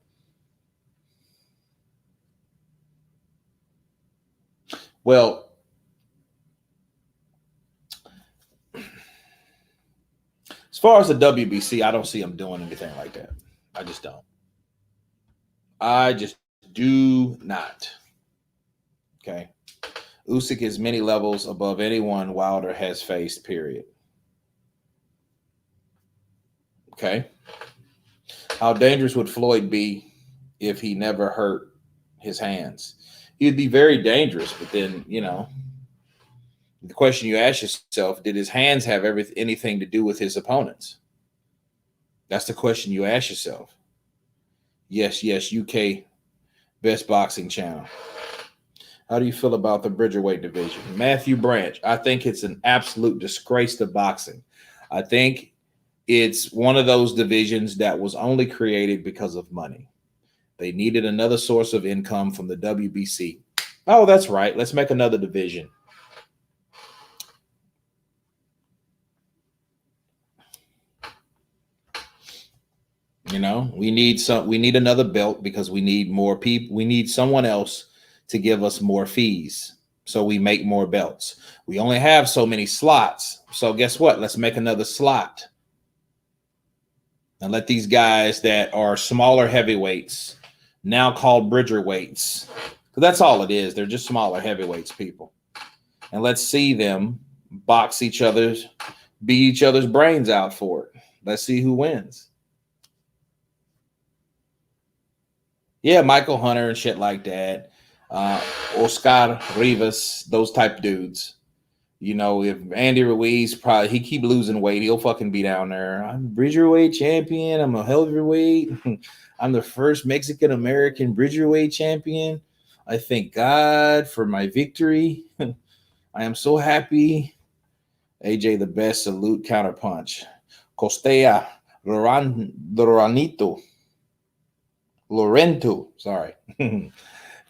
Well, as far as the WBC, I don't see him doing anything like that. I just don't. I just do not. Okay. Usyk is many levels above anyone Wilder has faced, period. Okay. How dangerous would Floyd be if he never hurt his hands? He'd be very dangerous, but then, you know, the question you ask yourself, did his hands have anything to do with his opponents? That's the question you ask yourself. Yes, UK best boxing channel. How do you feel about the Bridgerweight division? Matthew Branch, I think it's an absolute disgrace to boxing. I think it's one of those divisions that was only created because of money. They needed another source of income from the WBC. Oh, that's right. Let's make another division. You know, we need another belt because we need more people. We need someone else to give us more fees, so we make more belts. We only have so many slots, so guess what? Let's make another slot and let these guys that are smaller heavyweights, now called Bridgerweights, because that's all it is. They're just smaller heavyweights, people, and let's see them box each other's, beat each other's brains out for it. Let's see who wins. Yeah, Michael Hunter and shit like that. Oscar Rivas, those type dudes. You know, if Andy Ruiz he keep losing weight, he'll fucking be down there. I'm Bridgerweight champion. I'm a heavyweight. I'm the first Mexican American Bridgerweight champion. I thank God for my victory. I am so happy. AJ the best. Salute Counterpunch. Costella Lorento. Sorry.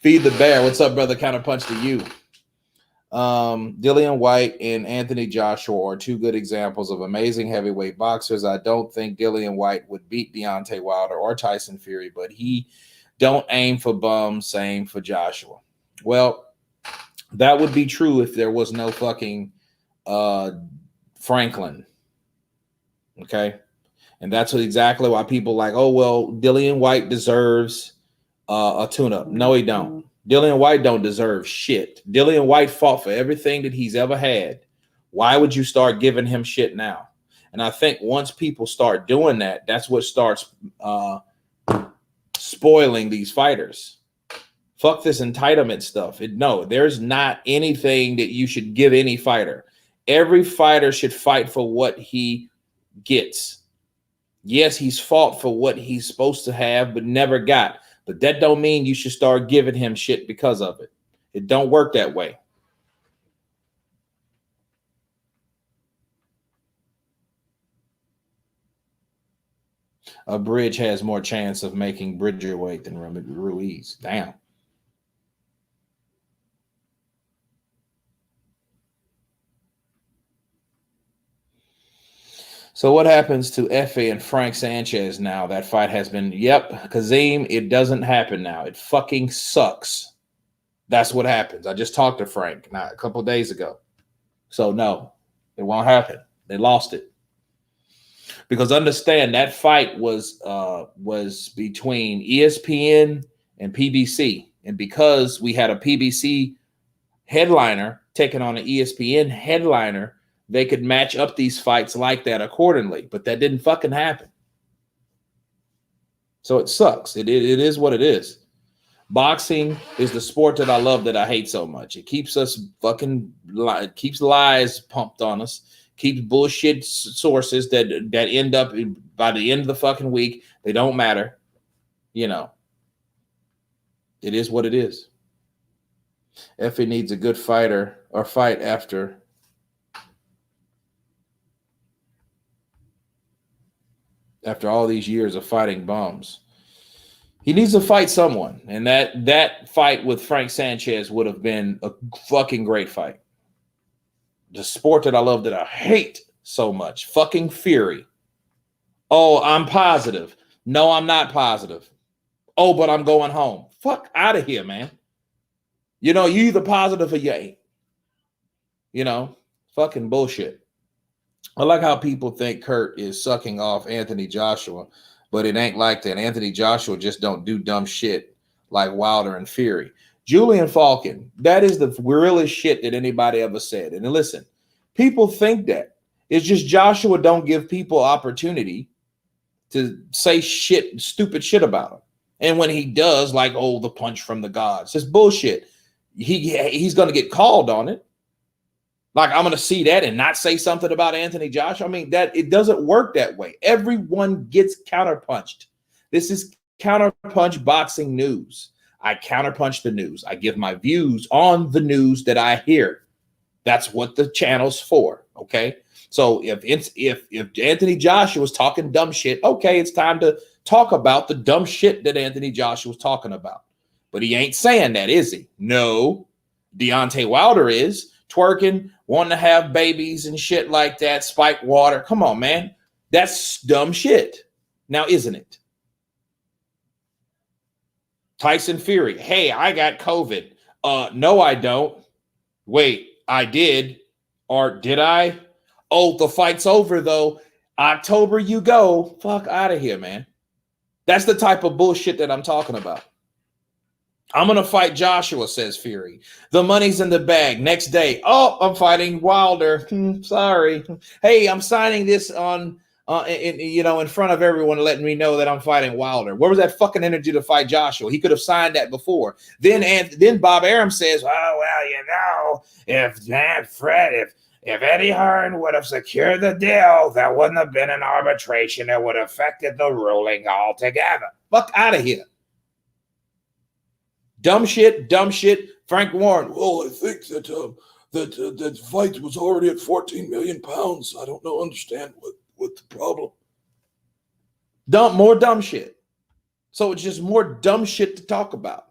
Feed the bear. What's up, brother? Counterpunch to you. Dillian White and Anthony Joshua are two good examples of amazing heavyweight boxers. I don't think Dillian White would beat Deontay Wilder or Tyson Fury, but he Don't aim for bums, aim for Joshua. Well, that would be true if there was no fucking Franklin. Okay. And that's exactly why people like, oh, well, Dillian White deserves a tune-up. No, he don't. Dillian White don't deserve shit. Dillian White fought for everything that he's ever had. Why would you start giving him shit now? And I think once people start doing that, that's what starts spoiling these fighters. Fuck this entitlement stuff. No, there's not anything that you should give any fighter. Every fighter should fight for what he gets. Yes, he's fought for what he's supposed to have, but never got. But that don't mean you should start giving him shit because of it. It don't work that way. A Bridge has more chance of making Bridger weight than Ruiz. Damn. So what happens to Effie and Frank Sanchez now? That fight has been, Kazim, it doesn't happen now. It fucking sucks. That's what happens. I just talked to Frank a couple of days ago. So no, it won't happen. They lost it. Because understand that fight was between ESPN and PBC. And because we had a PBC headliner taking on an ESPN headliner, they could match up these fights like that accordingly. But that didn't fucking happen. So it sucks. It is what it is. Boxing is the sport that I love that I hate so much. It keeps us keeps lies pumped on us. Keeps bullshit sources that end up by the end of the fucking week, they don't matter. You know, it is what it is. Effie needs a good fighter or fight after all these years of fighting bums. He needs to fight someone. And that fight with Frank Sanchez would have been a fucking great fight. The sport that I love that I hate so much. Fucking Fury. Oh, I'm positive. No, I'm not positive. Oh, but I'm going home. Fuck out of here, man. You know, you either positive or you ain't. You know, fucking bullshit. I like how people think Kurt is sucking off Anthony Joshua, but it ain't like that. Anthony Joshua just don't do dumb shit like Wilder and Fury. Julian Falcon, that is the realest shit that anybody ever said. And listen, people think that. It's just Joshua don't give people opportunity to say shit, stupid shit about him. And when he does, like, oh, the punch from the gods, it's bullshit. He's going to get called on it. Like, I'm going to see that and not say something about Anthony Joshua. I mean, that it doesn't work that way. Everyone gets counterpunched. This is Counterpunch Boxing News. I counterpunch the news. I give my views on the news that I hear. That's what the channel's for. Okay. So if Anthony Joshua was talking dumb shit, okay, it's time to talk about the dumb shit that Anthony Joshua was talking about. But he ain't saying that, is he? No. Deontay Wilder is twerking, wanting to have babies and shit like that, spike water. Come on, man. That's dumb shit. Now, isn't it? Tyson Fury. Hey, I got COVID. No, I don't. Wait, I did. Or did I? Oh, the fight's over, though. October, you go. Fuck out of here, man. That's the type of bullshit that I'm talking about. I'm going to fight Joshua, says Fury. The money's in the bag. Next day, oh, I'm fighting Wilder. Sorry. Hey, I'm signing this on, in front of everyone, letting me know that I'm fighting Wilder. Where was that fucking energy to fight Joshua? He could have signed that before. Then Bob Arum says, oh, well, if Eddie Hearn would have secured the deal, there wouldn't have been an arbitration. It would have affected the ruling altogether. Fuck out of here. Dumb shit. Frank Warren. Well, I think that that fight was already at 14 million pounds. I don't understand what the problem. More dumb shit. So it's just more dumb shit to talk about.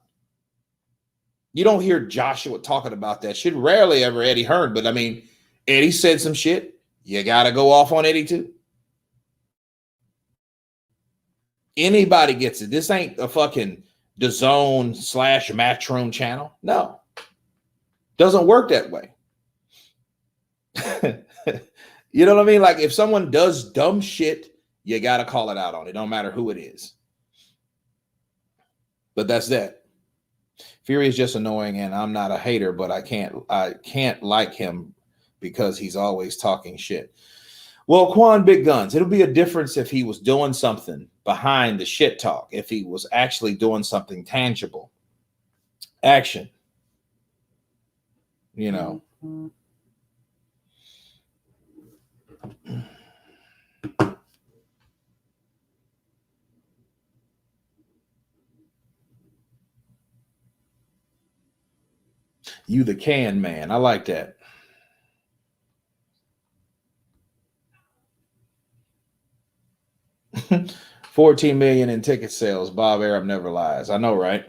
You don't hear Joshua talking about that shit. Rarely ever Eddie Hearn, but I mean, Eddie said some shit. You got to go off on Eddie too. Anybody gets it. This ain't a fucking the Zone / Matchroom channel. No, doesn't work that way. You know what I mean? Like if someone does dumb shit, you got to call it out on it. Don't matter who it is. But that's that. Fury is just annoying, and I'm not a hater, but I can't like him because he's always talking shit. Well, Quan Big Guns, it'll be a difference if he was doing something behind the shit talk, if he was actually doing something tangible. Action. You know. You the can man. I like that. $14 million in ticket sales. Bob Arum never lies. I know, right?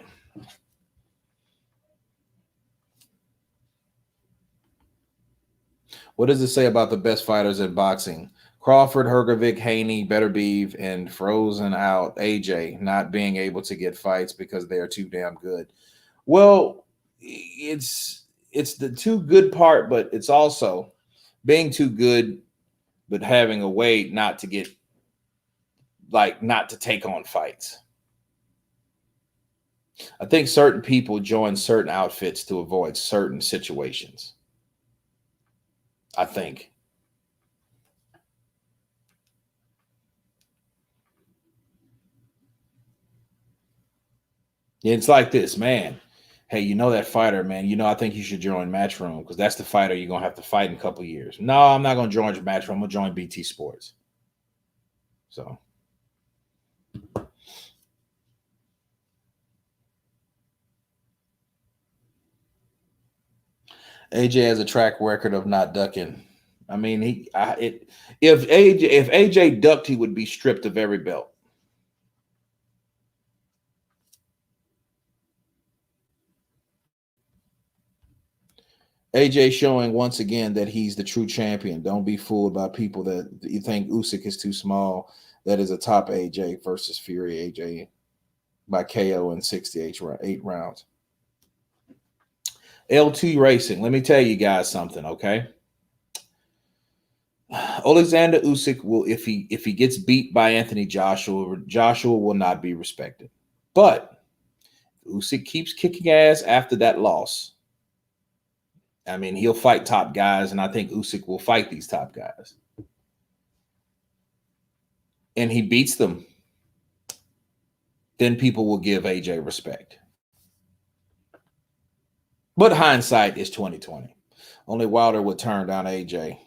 What does it say about the best fighters in boxing? Crawford, Hrgovic, Haney, Beterbiev, and frozen out AJ not being able to get fights because they are too damn good. Well, it's the too good part, but it's also being too good, but having a way not to get, like, not to take on fights. I think certain people join certain outfits to avoid certain situations. I think. It's like this, man. Hey, you know that fighter, man. You know, I think you should join Matchroom because that's the fighter you're going to have to fight in a couple of years. No, I'm not going to join Matchroom. I'm going to join BT Sports. So. AJ has a track record of not ducking. I mean, if AJ ducked, he would be stripped of every belt. AJ showing once again that he's the true champion. Don't be fooled by people that you think Usyk is too small. That is a top AJ versus Fury AJ by KO in 68 rounds. LT Racing. Let me tell you guys something, okay? Oleksandr Usyk will, if he gets beat by Anthony Joshua will not be respected. But Usyk keeps kicking ass after that loss. I mean, he'll fight top guys, and I think Usyk will fight these top guys. And he beats them. Then people will give AJ respect. But hindsight is 2020. Only Wilder would turn down AJ.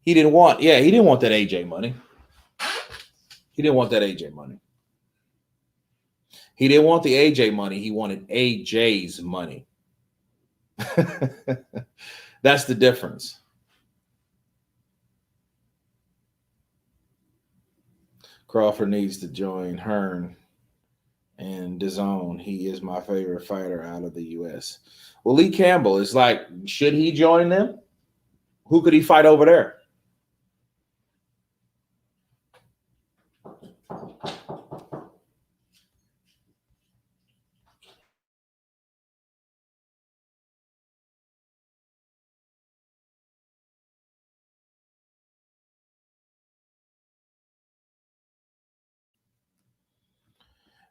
He didn't want that AJ money. He didn't want that AJ money. He didn't want the AJ money. He wanted AJ's money. That's the difference. Crawford needs to join Hearn and DAZN. He is my favorite fighter out of the U.S. Well, Lee Campbell is like, should he join them? Who could he fight over there?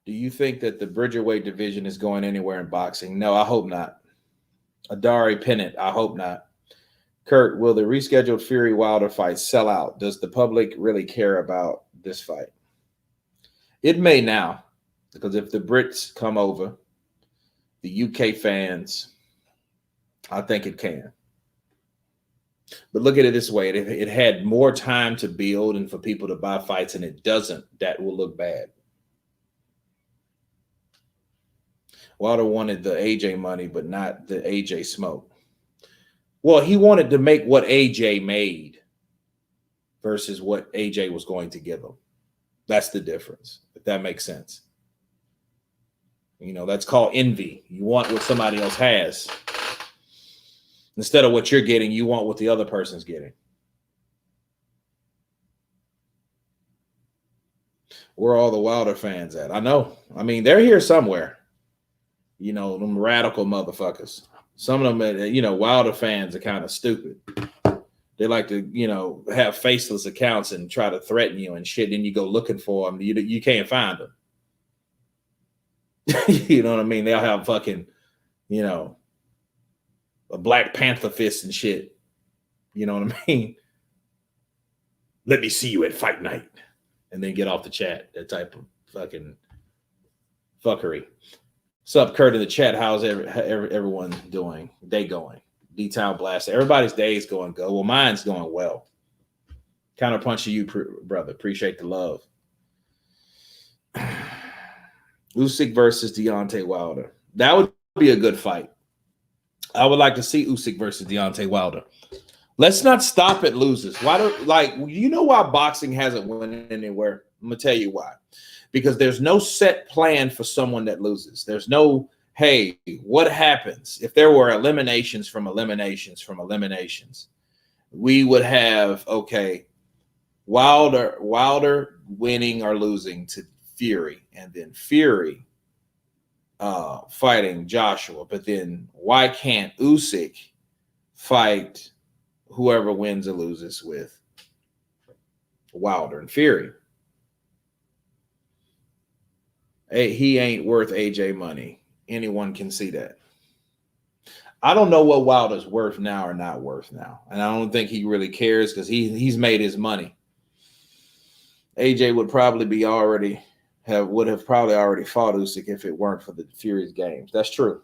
Do you think that the Bridgerweight division is going anywhere in boxing? No, I hope not. Adari Pennant, I hope not. Kurt, will the rescheduled Fury Wilder fight sell out? Does the public really care about this fight? It may now, because if the Brits come over, the UK fans, I think it can. But look at it this way. If it had more time to build and for people to buy fights and it doesn't, that will look bad. Wilder wanted the AJ money, but not the AJ smoke. Well, he wanted to make what AJ made versus what AJ was going to give him. That's the difference, if that makes sense. You know, that's called envy. You want what somebody else has. Instead of what you're getting, you want what the other person's getting. Where are all the Wilder fans at? I know. I mean, they're here somewhere. You know, them radical motherfuckers. Some of them, you know, Wilder fans are kind of stupid. They like to, you know, have faceless accounts and try to threaten you and shit. Then you go looking for them. You can't find them. You know what I mean? They'll have fucking, you know, a Black Panther fist and shit. You know what I mean? Let me see you at fight night. And then get off the chat. That type of fucking fuckery. What's up, Kurt, in the chat? How's everyone doing? Day going? D-Town Blast. Everybody's day is going good. Well, mine's going well. Counterpunch to you, brother. Appreciate the love. Usyk versus Deontay Wilder. That would be a good fight. I would like to see Usyk versus Deontay Wilder. Let's not stop at losers. Why do you know why boxing hasn't went anywhere? I'm gonna tell you why. Because there's no set plan for someone that loses. There's no, hey, what happens if there were eliminations from eliminations from eliminations? We would have, okay, Wilder winning or losing to Fury, and then Fury fighting Joshua. But then why can't Usyk fight whoever wins or loses with Wilder and Fury? He ain't worth AJ money. Anyone can see that. I don't know what Wilder's worth now or not worth now. And I don't think he really cares because he's made his money. AJ would probably would have probably already fought Usyk if it weren't for the Fury's games. That's true.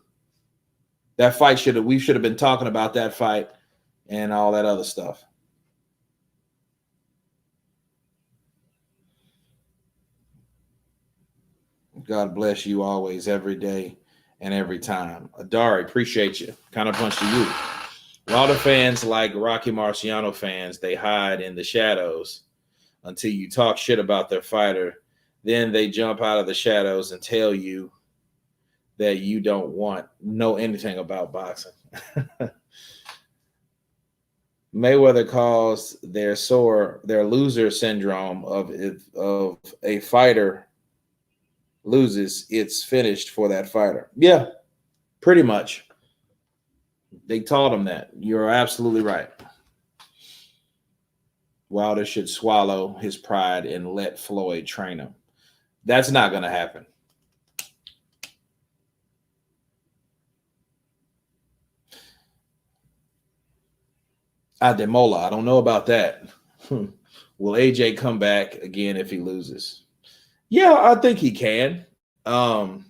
That fight we should have been talking about that fight and all that other stuff. God bless you always, every day and every time. Adari, appreciate you. Counterpunch to you. Wilder fans, like Rocky Marciano fans, they hide in the shadows until you talk shit about their fighter. Then they jump out of the shadows and tell you that you don't know anything about boxing. Mayweather calls their loser syndrome of a fighter loses, it's finished for that fighter. Yeah, pretty much. They taught him that. You're absolutely right. Wilder should swallow his pride and let Floyd train him. That's not going to happen. Ademola, I don't know about that. Will AJ come back again if he loses? Yeah, I think he can. But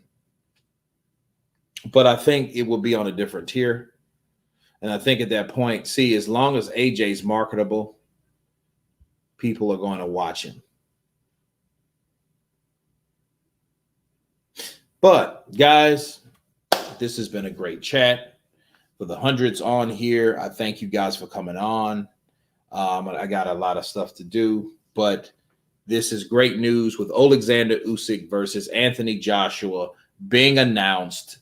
I think it will be on a different tier. And I think at that point, see, as long as AJ's marketable, people are going to watch him. But, guys, this has been a great chat. For the hundreds on here, I thank you guys for coming on. I got a lot of stuff to do, but this is great news with Oleksandr Usyk versus Anthony Joshua being announced.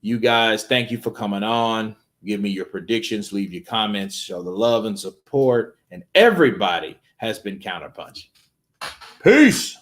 You guys, thank you for coming on. Give me your predictions. Leave your comments. Show the love and support. And everybody has been counterpunched. Peace.